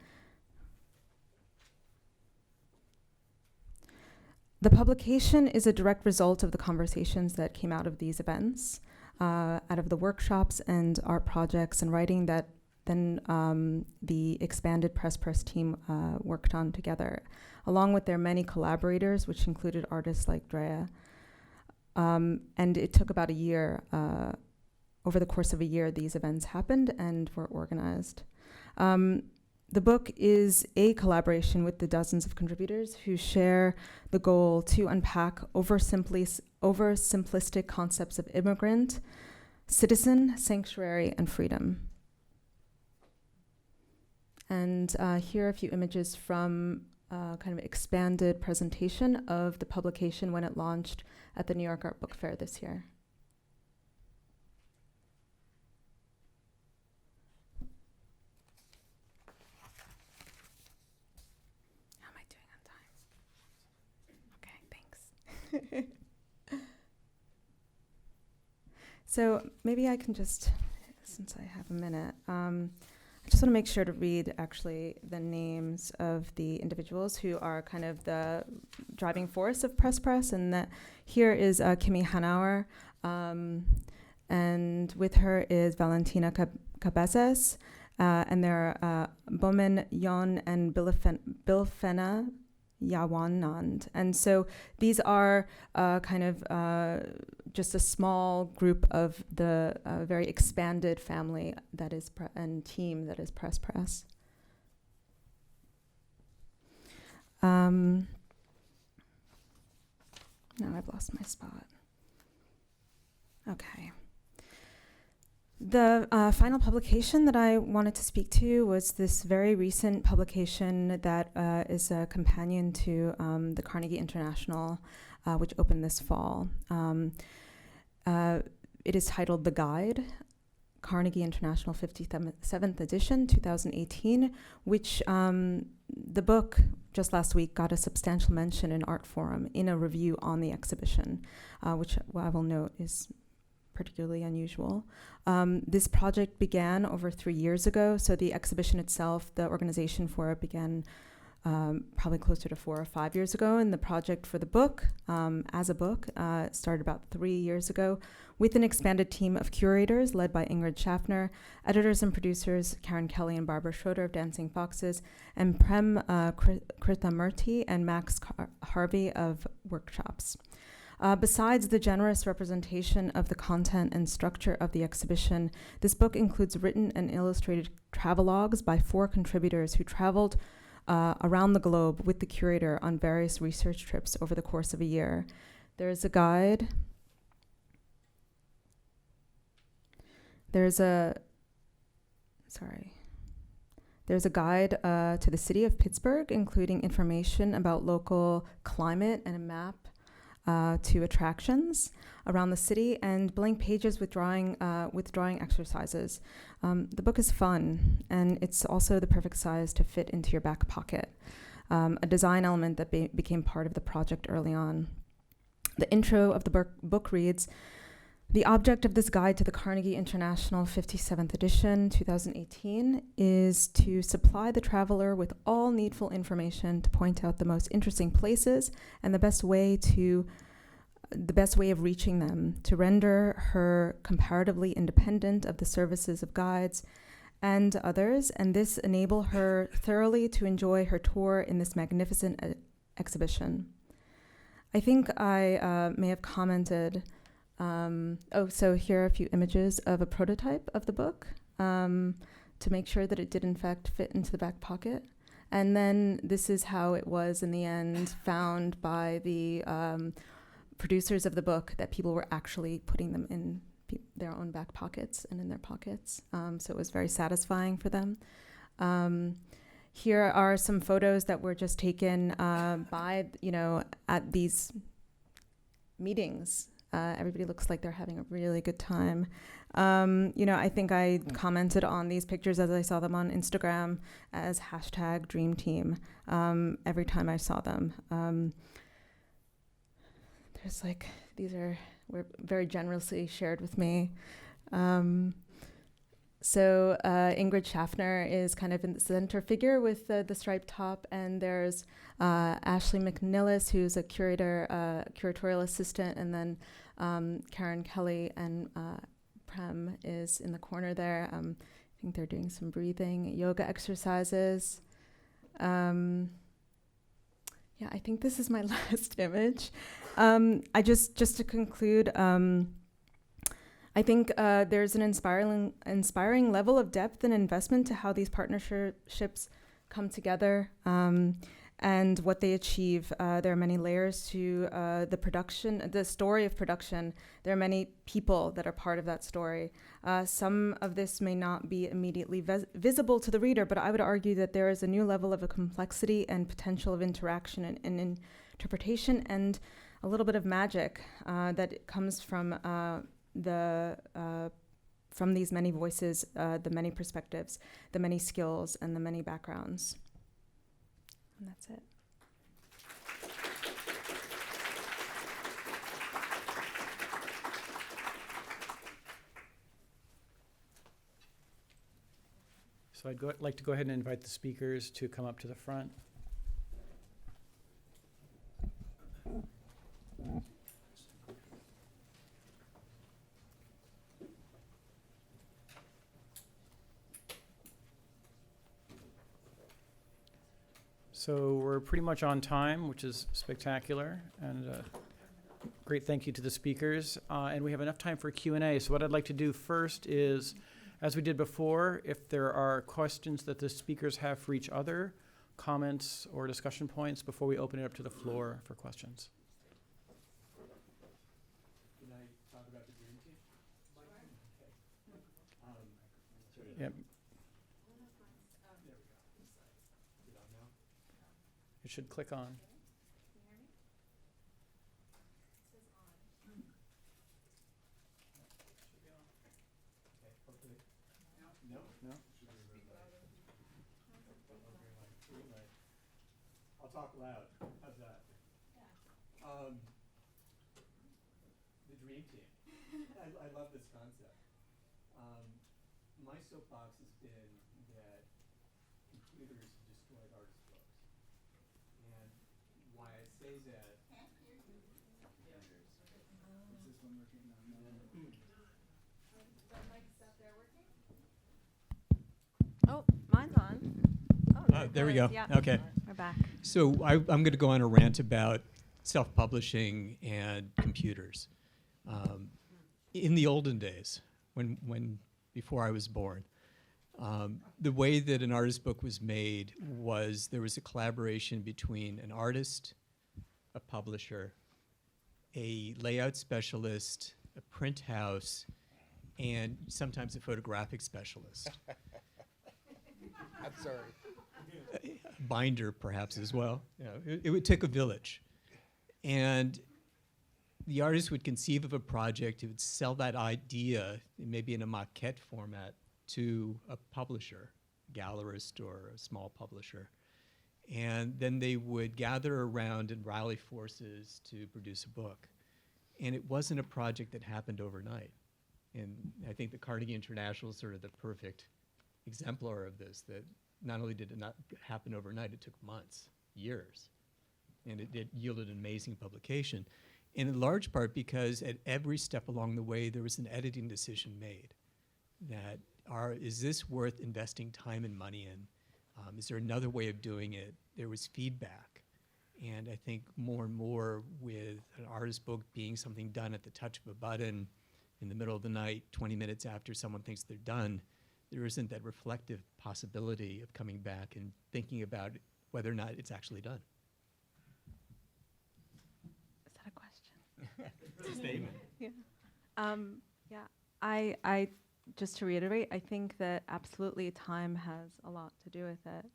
The publication is a direct result of the conversations that came out of these events, out of the workshops and art projects and writing that then the expanded Press team worked on together, along with their many collaborators, which included artists like Drea. And it took about a year. Over the course of a year, these events happened and were organized. The book is a collaboration with the dozens of contributors who share the goal to unpack oversimplistic concepts of immigrant, citizen, sanctuary, and freedom. And here are a few images from kind of expanded presentation of the publication when it launched at the New York Art Book Fair this year. How am I doing on time? Okay, thanks. So maybe I can just, since I have a minute, I just want to make sure to read actually the names of the individuals who are kind of the driving force of Press, and that here is Kimi Hanauer, and with her is Valentina Cabezas, and there are Bomen Yon and Bilfena Yawanand. And so these are kind of just a small group of the very expanded family that is and team that is Press. Now I've lost my spot. Okay. The final publication that I wanted to speak to was this very recent publication that is a companion to the Carnegie International, which opened this fall. It is titled The Guide, Carnegie International 57th edition, 2018, which the book just last week got a substantial mention in Art Forum in a review on the exhibition, which I will note is particularly unusual. This project began over 3 years ago, so the exhibition itself, the organization for it began probably closer to 4 or 5 years ago. And the project for the book, as a book, started about 3 years ago with an expanded team of curators led by Ingrid Schaffner, editors and producers Karen Kelly and Barbara Schroeder of Dancing Foxes, and Prem Krishnamurti and Max Harvey of Workshops. Besides the generous representation of the content and structure of the exhibition, this book includes written and illustrated travelogues by 4 contributors who traveled around the globe with the curator on various research trips over the course of a year. There's a guide. There's a guide to the city of Pittsburgh, including information about local climate and a map to attractions around the city, and blank pages with drawing exercises. The book is fun, and it's also the perfect size to fit into your back pocket, a design element that became part of the project early on. The intro of the book reads, "The object of this guide to the Carnegie International 57th edition, 2018, is to supply the traveler with all needful information to point out the most interesting places and the best way of reaching them, to render her comparatively independent of the services of guides and others, and this enable her thoroughly to enjoy her tour in this magnificent exhibition." I think I may have commented. So here are a few images of a prototype of the book to make sure that it did in fact fit into the back pocket. And then this is how it was in the end found by the producers of the book, that people were actually putting them in their own back pockets and in their pockets. So it was very satisfying for them. Here are some photos that were just taken at these meetings. Everybody looks like they're having a really good time. I think I commented on these pictures as I saw them on Instagram as #DreamTeam every time I saw them. Were very generously shared with me. So Ingrid Schaffner is kind of in the center figure with the striped top, and there's Ashley McNillis, who's a curatorial assistant, and then Karen Kelly and Prem is in the corner there. I think they're doing some breathing, yoga exercises. I think this is my last image. I just to conclude, I think there's an inspiring level of depth and investment to how these partnerships come together and what they achieve. There are many layers to the story of production. There are many people that are part of that story. Some of this may not be immediately visible to the reader, but I would argue that there is a new level of a complexity and potential of interaction and interpretation, and a little bit of magic that comes from these many voices, the many perspectives, the many skills, and the many backgrounds. And that's it. So I'd like to go ahead and invite the speakers to come up to the front. So we're pretty much on time, which is spectacular, and great thank you to the speakers. And we have enough time for Q&A. So what I'd like to do first is, as we did before, if there are questions that the speakers have for each other, comments or discussion points before we open it up to the floor for questions. Can I talk about the Dream Team? Yep. It should click on. No? I'll talk loud. How's that? The Dream Team. I love this concept. My soapbox has been that computers destroyed artist books. stays at. Oh, mine's on. Oh, There we it go. is. Yeah. Okay. We're back. So I'm going to go on a rant about self-publishing and computers. In the olden days, when before I was born, the way that an artist book was made was there was a collaboration between an artist, a publisher, a layout specialist, a print house, and sometimes a photographic specialist. I'm sorry. Binder perhaps as well. You know, it would take a village. And the artist would conceive of a project, he would sell that idea, maybe in a maquette format, to a publisher, gallerist or a small publisher. And then they would gather around and rally forces to produce a book. And it wasn't a project that happened overnight. And I think the Carnegie International is sort of the perfect exemplar of this, that not only did it not happen overnight, it took months, years, and it yielded an amazing publication. And in large part because at every step along the way, there was an editing decision made that is this worth investing time and money in? Is there another way of doing it? There was feedback. And I think more and more with an artist book being something done at the touch of a button in the middle of the night, 20 minutes after someone thinks they're done, there isn't that reflective possibility of coming back and thinking about whether or not it's actually done. Is that a question? It's a statement. Yeah. Yeah. I just to reiterate, I think that absolutely time has a lot to do with it.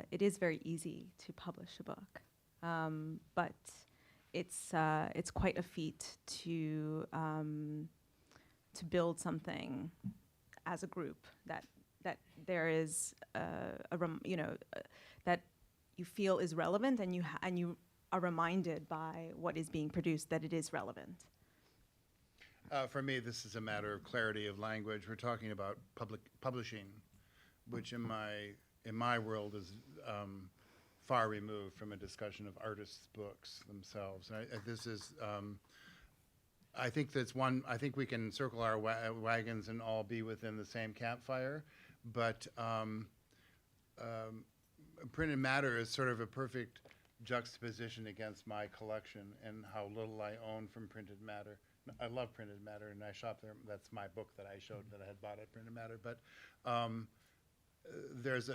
It is very easy to publish a book, but it's quite a feat to build something as a group that there is that you feel is relevant, and you are reminded by what is being produced that it is relevant. For me, this is a matter of clarity of language. We're talking about publishing, which in my world is far removed from a discussion of artists' books themselves. And this is, I think that's one. I think we can circle our wagons and all be within the same campfire, but printed matter is sort of a perfect juxtaposition against my collection and how little I own from printed matter. I love printed matter, and I shop there. That's my book that I showed that I had bought at Printed Matter. But there's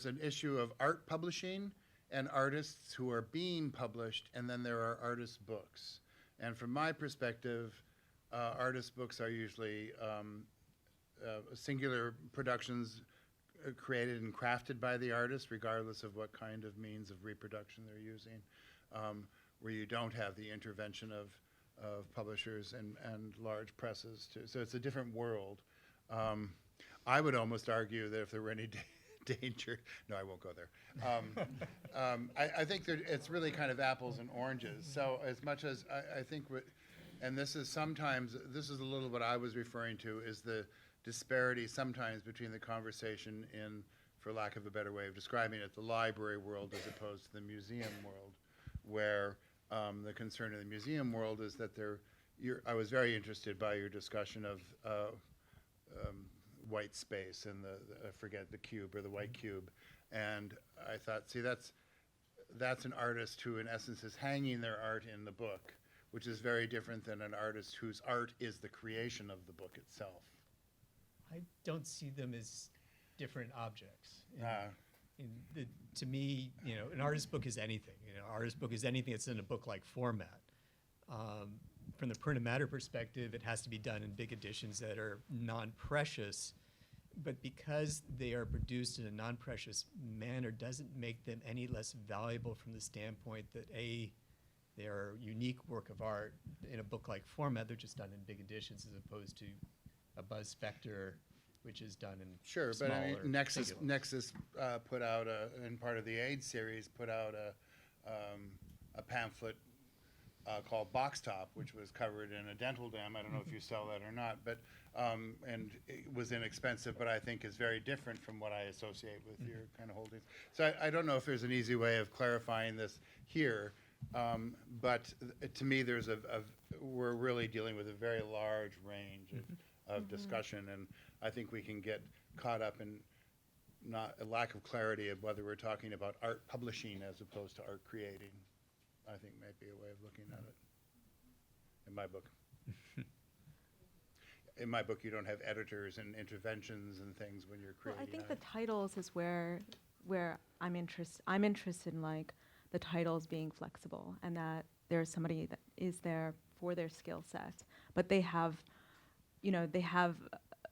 an issue of art publishing and artists who are being published, and then there are artist books. And from my perspective, artist books are usually singular productions created and crafted by the artist, regardless of what kind of means of reproduction they're using, where you don't have the intervention of publishers and large presses. So it's a different world. I would almost argue that if there were any danger, no, I won't go there. I think that it's really kind of apples and oranges. So as much as I think, and this is a little what I was referring to, is the disparity sometimes between the conversation in, for lack of a better way of describing it, the library world as opposed to the museum world, where the concern in the museum world is that I was very interested by your discussion of white space and I forget the cube or the white cube, and I thought, see, that's an artist who in essence is hanging their art in the book, which is very different than an artist whose art is the creation of the book itself. I don't see them as different objects. To me, an artist book is anything. Artist book is anything that's in a book-like format. From the printed matter perspective, it has to be done in big editions that are non-precious, but because they are produced in a non-precious manner doesn't make them any less valuable from the standpoint that they are a unique work of art in a book-like format. They're just done in big editions as opposed to a Buzz Spectre, which is done in sure, but I mean, Nexus put out in part of the AIDS series, put out a pamphlet called Box Top, which was covered in a dental dam. I don't know if you sell that or not, but and it was inexpensive, but I think is very different from what I associate with your kind of holdings. So I don't know if there's an easy way of clarifying this here, but to me, there's we're really dealing with a very large range of discussion, and I think we can get caught up in not a lack of clarity of whether we're talking about art publishing as opposed to art creating. I think might be a way of looking at it. In my book. In my book, you don't have editors and interventions and things when you're creating. Well, I think the titles is where I'm interested in, like, the titles being flexible, and that there's somebody that is there for their skill set, but they have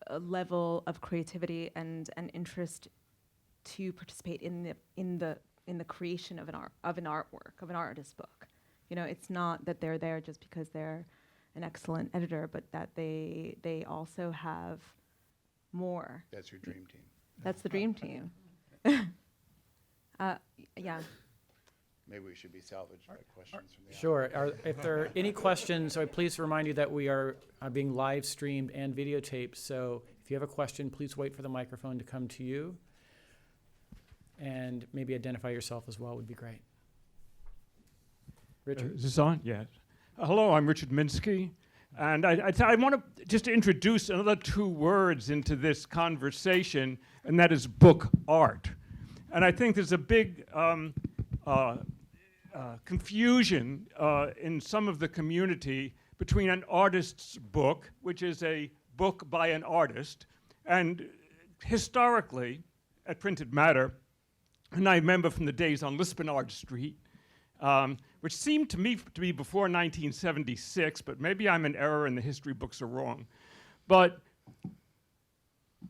a level of creativity and interest to participate in the creation of an artwork, of an artist's book. You know, it's not that they're there just because they're an excellent editor, but that they also have more. That's your dream team. That's the dream team. Yeah. Maybe we should be salvaged by questions from the Sure. If there are any questions, so please remind you that we are being live streamed and videotaped. So if you have a question, please wait for the microphone to come to you. And maybe identify yourself as well would be great. Richard. Is this on? Yes. Hello, I'm Richard Minsky. And I want to just introduce another two words into this conversation, and that is book art. And I think there's a big confusion in some of the community between an artist's book, which is a book by an artist, and historically, at Printed Matter, and I remember from the days on Lispenard Street, which seemed to me to be before 1976, but maybe I'm in error and the history books are wrong. But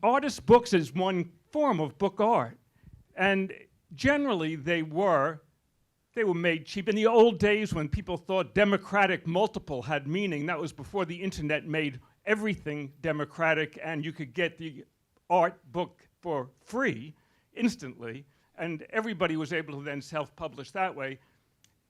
artist books is one form of book art. And generally they were made cheap. In the old days when people thought democratic multiple had meaning, that was before the internet made everything democratic and you could get the art book for free instantly. And everybody was able to then self-publish that way.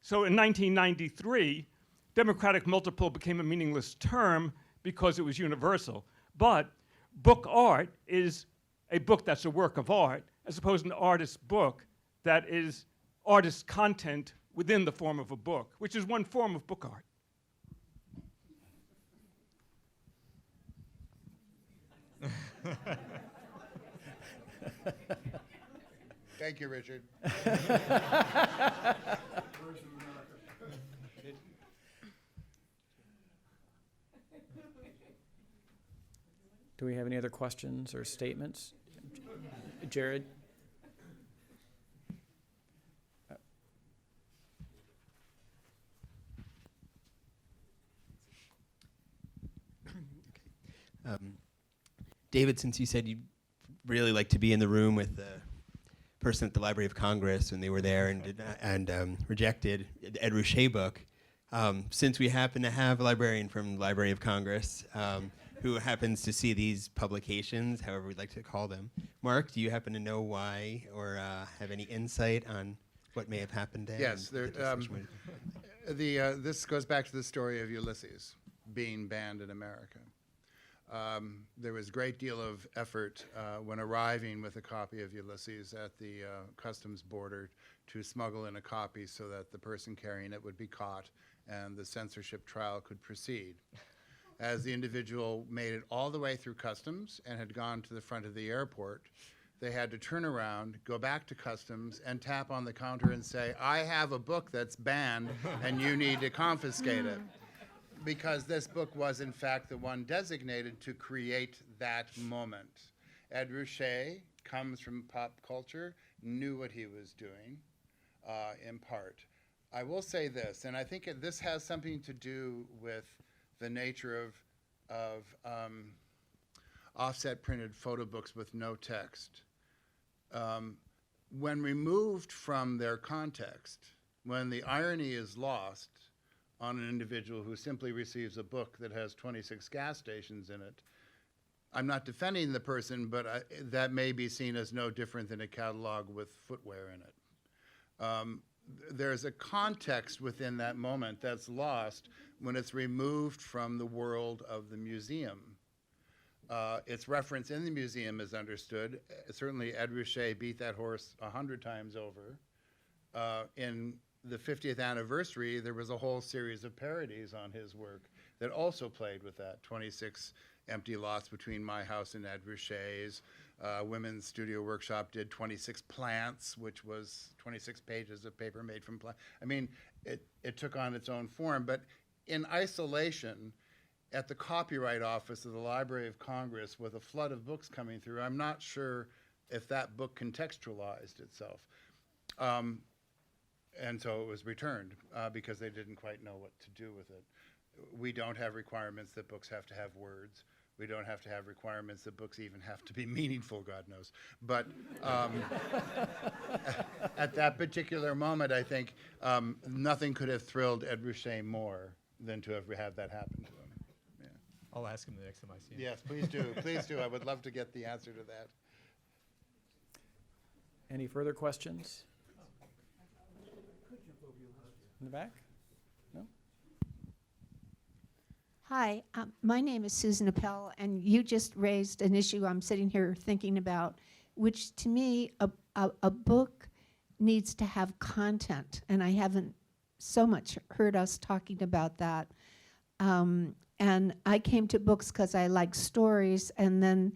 So in 1993, democratic multiple became a meaningless term because it was universal. But book art is a book that's a work of art, as opposed to an artist's book that is artist content within the form of a book, which is one form of book art. Thank you, Richard. Do we have any other questions or statements? Jared? David, since you said you'd really like to be in the room with the person at the Library of Congress when they were there and rejected Ed Ruscha book, since we happen to have a librarian from the Library of Congress who happens to see these publications, however we'd like to call them, Mark, do you happen to know why or have any insight on what may have happened there? Yes, this goes back to the story of Ulysses being banned in America. There was a great deal of effort when arriving with a copy of Ulysses at the customs border to smuggle in a copy so that the person carrying it would be caught and the censorship trial could proceed. As the individual made it all the way through customs and had gone to the front of the airport, they had to turn around, go back to customs, and tap on the counter and say, I have a book that's banned and you need to confiscate it. Because this book was, in fact, the one designated to create that moment. Ed Ruscha comes from pop culture, knew what he was doing, in part. I will say this, and I think this has something to do with the nature of offset printed photo books with no text. When removed from their context, when the irony is lost on an individual who simply receives a book that has 26 gas stations in it, I'm not defending the person, but that may be seen as no different than a catalog with footwear in it. there's a context within that moment that's lost when it's removed from the world of the museum. Its reference in the museum is understood. Certainly Ed Ruscha beat that horse 100 times over. In the 50th anniversary, there was a whole series of parodies on his work that also played with that. 26 empty lots between my house and Ed Ruscha's. Women's Studio Workshop did 26 plants, which was 26 pages of paper made from plants. I mean, it took on its own form, but in isolation, at the Copyright Office of the Library of Congress with a flood of books coming through, I'm not sure if that book contextualized itself. And so it was returned because they didn't quite know what to do with it. We don't have requirements that books have to have words. We don't have to have requirements that books even have to be meaningful, God knows. But at that particular moment, I think nothing could have thrilled Ed Ruscha more than to have had that happen to him. Yeah. I'll ask him the next time I see him. Yes, please do. Please do. I would love to get the answer to that. Any further questions? In the back? No? Hi, my name is Susan Appel, and you just raised an issue I'm sitting here thinking about, which to me, a book needs to have content, and I haven't so much heard us talking about that. And I came to books because I like stories, and then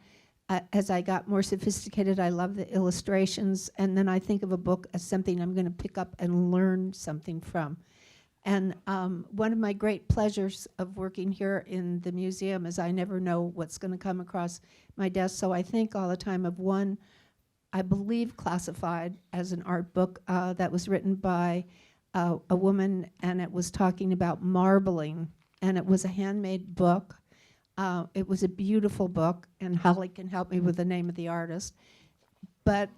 as I got more sophisticated, I love the illustrations, and then I think of a book as something I'm going to pick up and learn something from. And one of my great pleasures of working here in the museum is I never know what's going to come across my desk, so I think all the time of one, I believe classified as an art book that was written by a woman, and it was talking about marbling, and it was a handmade book. It was a beautiful book, and Holly can help me with the name of the artist. But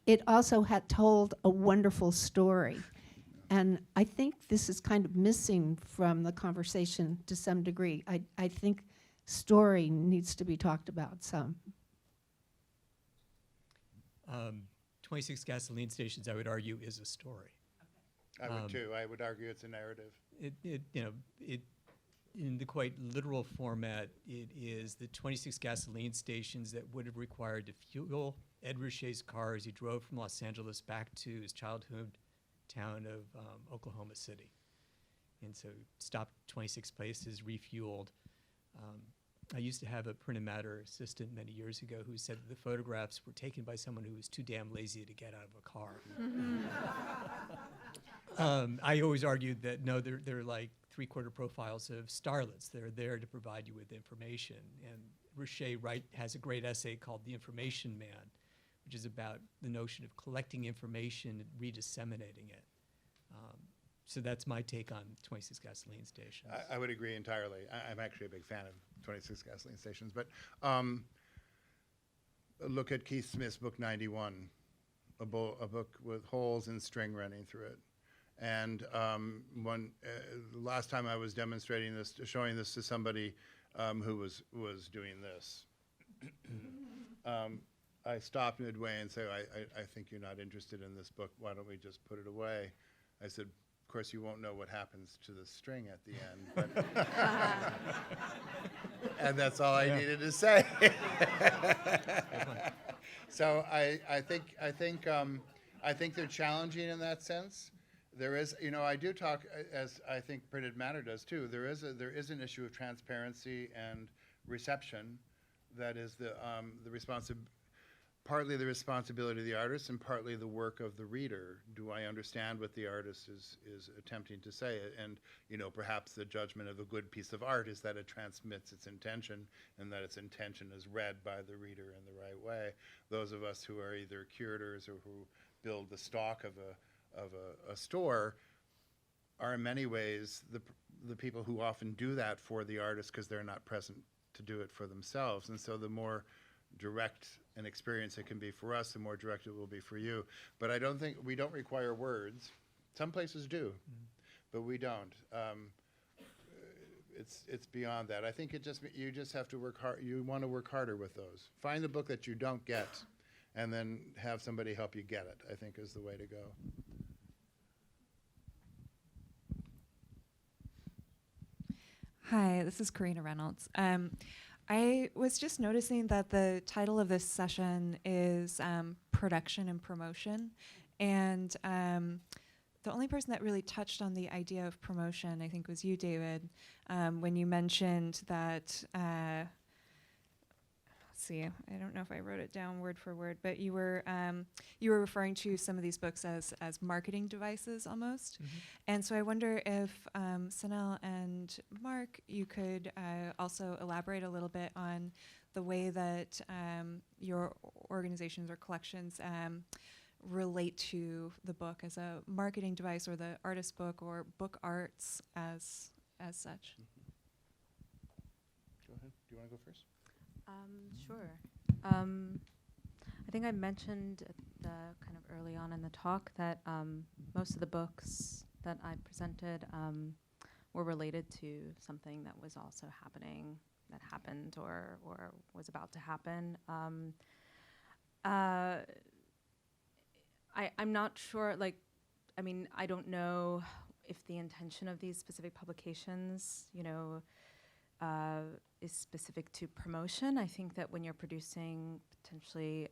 it also had told a wonderful story. And I think this is kind of missing from the conversation to some degree. I think story needs to be talked about some. 26 gasoline stations, I would argue, is a story. I would too. I would argue it's a narrative. In the quite literal format, it is the 26 gasoline stations that would have required to fuel Ed Ruscha's car as he drove from Los Angeles back to his childhood town of Oklahoma City. And so stopped 26 places, refueled. I used to have a print and matter assistant many years ago who said that the photographs were taken by someone who was too damn lazy to get out of a car. I always argued that, no, they're like three-quarter profiles of starlets. They're there to provide you with information. And Ruscha has a great essay called The Information Man, which is about the notion of collecting information and redisseminating it. So that's my take on 26 gasoline stations. I would agree entirely. I'm actually a big fan of 26 gasoline stations. But look at Keith Smith's book 91, a book with holes and string running through it. And the last time I was demonstrating this, showing this to somebody who was doing this, I stopped midway and said, I think you're not interested in this book. Why don't we just put it away? I said, of course, you won't know what happens to the string at the end. But and that's all I needed to say. So I think they're challenging in that sense. There is, I do talk, as I think printed matter does too. There is an issue of transparency and reception that is partly the responsibility of the artist and partly the work of the reader. Do I understand what the artist is attempting to say? And perhaps the judgment of a good piece of art is that it transmits its intention and that its intention is read by the reader in the right way. Those of us who are either curators or who build the stock of a store are in many ways the people who often do that for the artist because they're not present to do it for themselves. And so the more direct an experience it can be for us, the more direct it will be for you. But I don't think we don't require words. Some places do, but we don't. It's beyond that. I think you just have to work hard. You want to work harder with those. Find the book that you don't get, and then have somebody help you get it, I think is the way to go. Hi, this is Karina Reynolds. I was just noticing that the title of this session is Production and Promotion. And the only person that really touched on the idea of promotion, I think, was you, David, when you mentioned that, let's see, I don't know if I wrote it down word for word, but you were referring to some of these books as marketing devices almost. And so I wonder if Sonel and Mark, you could also elaborate a little bit on the way that your organizations or collections relate to the book as a marketing device, or the artist book, or book arts as such. Go ahead. Do you want to go first? Sure. I think I mentioned at the kind of early on in the talk that most of the books that I presented were related to something that was also happening, that happened or was about to happen. I'm not sure, I don't know if the intention of these specific publications, is specific to promotion. I think that when you're producing potentially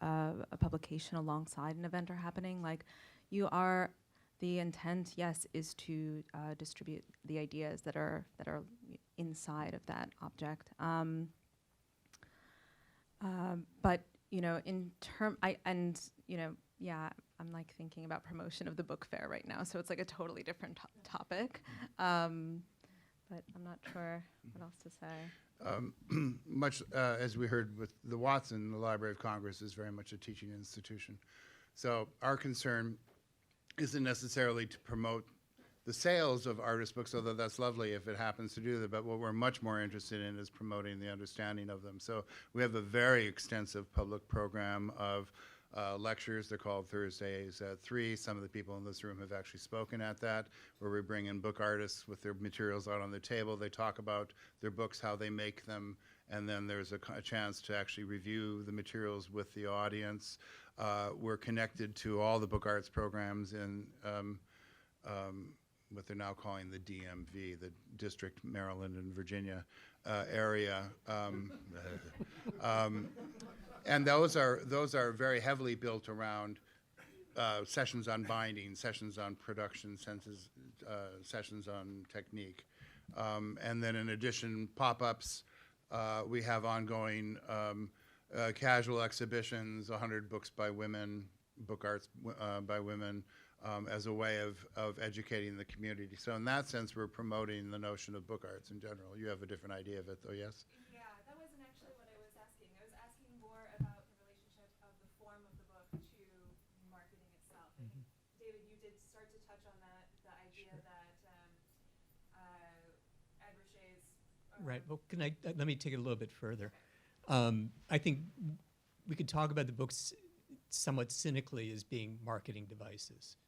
a publication alongside an event or happening, the intent, yes, is to distribute the ideas that are inside of that object. But in term, I'm thinking about promotion of the book fair right now, so it's like a totally different topic. But I'm not sure what else to say. Much as we heard with the Watson, the Library of Congress is very much a teaching institution. So our concern isn't necessarily to promote the sales of artist books, although that's lovely if it happens to do that, but what we're much more interested in is promoting the understanding of them. So we have a very extensive public program of lectures. They're called Thursdays at 3. Some of the people in this room have actually spoken at that, where we bring in book artists with their materials out on the table. They talk about their books, how they make them, and then there's a chance to actually review the materials with the audience. We're connected to all the book arts programs in what they're now calling the DMV, the District, Maryland, and Virginia area. And those are very heavily built around sessions on binding, sessions on production, sessions on technique. And then in addition, pop-ups. We have ongoing casual exhibitions, 100 books by women, book arts by women, as a way of educating the community. So in that sense, we're promoting the notion of book arts in general. You have a different idea of it, though, yes? Yeah, that wasn't actually what I was asking. I was asking more about the relationship of the form of the book to marketing itself. I think, David, you did start to touch on that, the idea that Ed Richet's... Right. Well, let me take it a little bit further. I think we could talk about the books somewhat cynically as being marketing devices.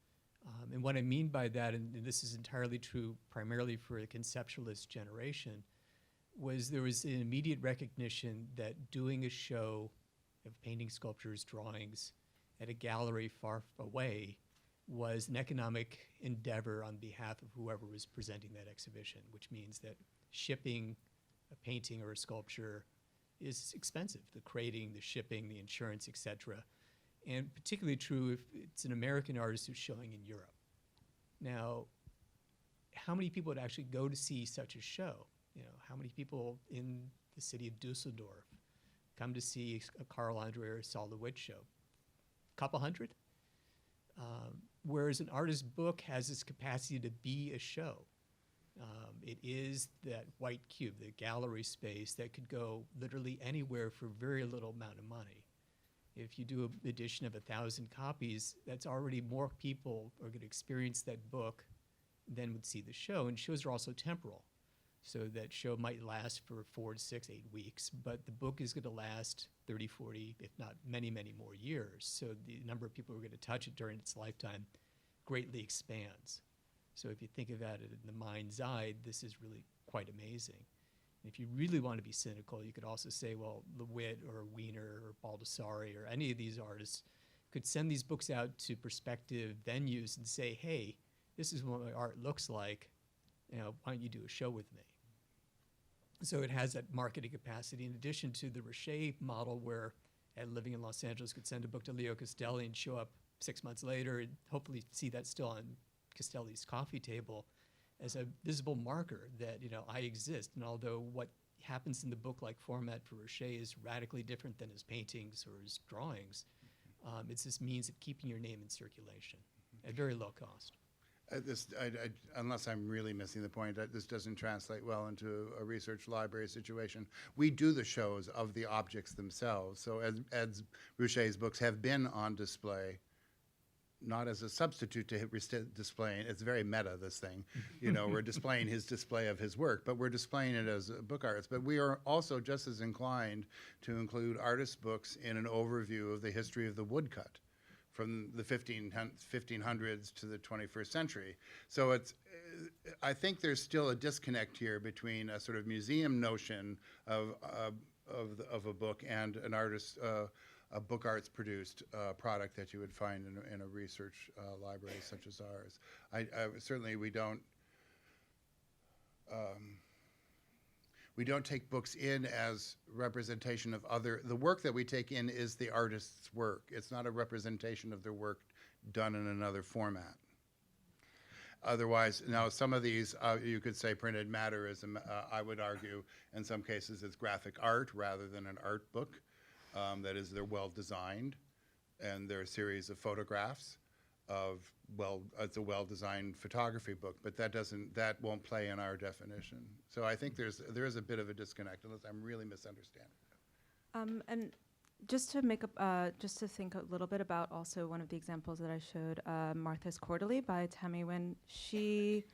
And what I mean by that, and this is entirely true primarily for the conceptualist generation, was there was an immediate recognition that doing a show of painting, sculptures, drawings at a gallery far away was an economic endeavor on behalf of whoever was presenting that exhibition, which means that shipping a painting or a sculpture is expensive. The crating, the shipping, the insurance, etc. And particularly true if it's an American artist who's showing in Europe. Now, how many people would actually go to see such a show? How many people in the city of Dusseldorf come to see a Carl Andre or Saul DeWitt show? A couple hundred? Whereas an artist's book has this capacity to be a show. It is that white cube, the gallery space that could go literally anywhere for very little amount of money. If you do an edition of 1,000 copies, that's already more people are going to experience that book than would see the show. And shows are also temporal. So that show might last for 4 to 6, 8 weeks, but the book is going to last 30, 40, if not many, many more years. So the number of people who are going to touch it during its lifetime greatly expands. So if you think about it in the mind's eye, this is really quite amazing. If you really want to be cynical, you could also say, well, LeWitt or Wiener or Baldessari or any of these artists could send these books out to prospective venues and say, hey, this is what my art looks like. Why don't you do a show with me? So it has that marketing capacity in addition to the Richer model where living in Los Angeles could send a book to Leo Castelli and show up 6 months later and hopefully see that still on Castelli's coffee table as a visible marker that, I exist. And although what happens in the book-like format for Richer is radically different than his paintings or his drawings, it's this means of keeping your name in circulation at very low cost. Unless I'm really missing the point, this doesn't translate well into a research library situation. We do the shows of the objects themselves. So as Richer's books have been on display, not as a substitute to displaying. It's very meta, this thing. We're displaying his display of his work, but we're displaying it as book artists. But we are also just as inclined to include artist books in an overview of the history of the woodcut from the 1500s to the 21st century. So I think there's still a disconnect here between a sort of museum notion of a book and an artist, a book arts produced product that you would find in a research library such as ours. Certainly we don't take books in as representation of the work that we take in is the artist's work. It's not a representation of their work done in another format. Otherwise, now some of these, you could say printed matter is, I would argue, in some cases it's graphic art rather than an art book. That is, they're well designed, and they're a series of photographs of, it's a well-designed photography book, but that won't play in our definition. So I think there is a bit of a disconnect, unless I'm really misunderstanding. And just to think a little bit about also one of the examples that I showed, Martha's Quarterly by Tammy Wynn. She,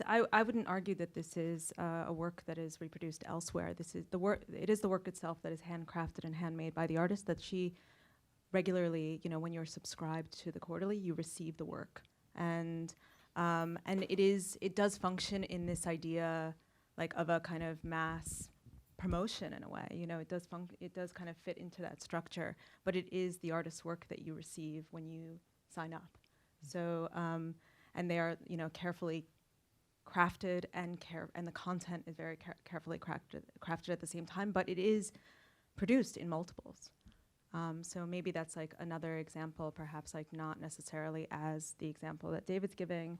I wouldn't argue that this is a work that is reproduced elsewhere. This is the work. It is the work itself that is handcrafted and handmade by the artist that she regularly, when you're subscribed to the Quarterly, you receive the work, and it does function in this idea, like, of a kind of mass promotion in a way. It does kind of fit into that structure, but it is the artist's work that you receive when you sign up. So, and they are, carefully crafted and the content is very carefully crafted at the same time, but it is produced in multiples. So maybe that's like another example, perhaps like not necessarily as the example that David's giving,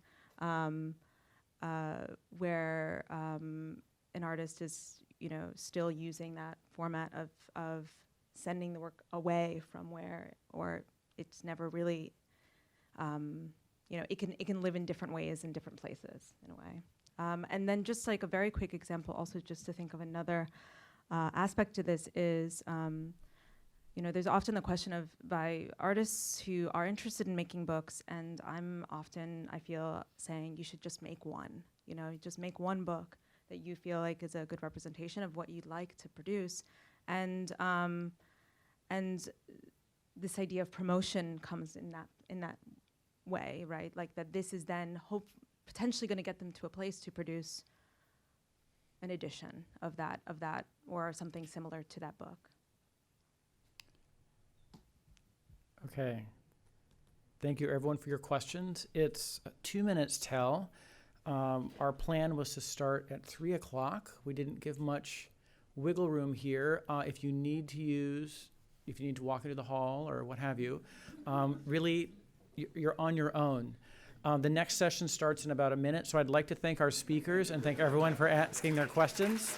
where an artist is, still using that format of sending the work away from where, or it's never really, it can live in different ways in different places in a way. And then just like a very quick example, also just to think of another aspect to this is, there's often the question of by artists who are interested in making books, and I'm often, I feel, saying you should just make one. Just make one book that you feel like is a good representation of what you'd like to produce, and this idea of promotion comes in that way, right? Like that this is then potentially going to get them to a place to produce an edition of that or something similar to that book. Okay. Thank you, everyone, for your questions. It's 2 minutes till. Our plan was to start at 3 o'clock. We didn't give much wiggle room here. If you need to walk into the hall or what have you, really, you're on your own. The next session starts in about a minute, so I'd like to thank our speakers and thank everyone for asking their questions.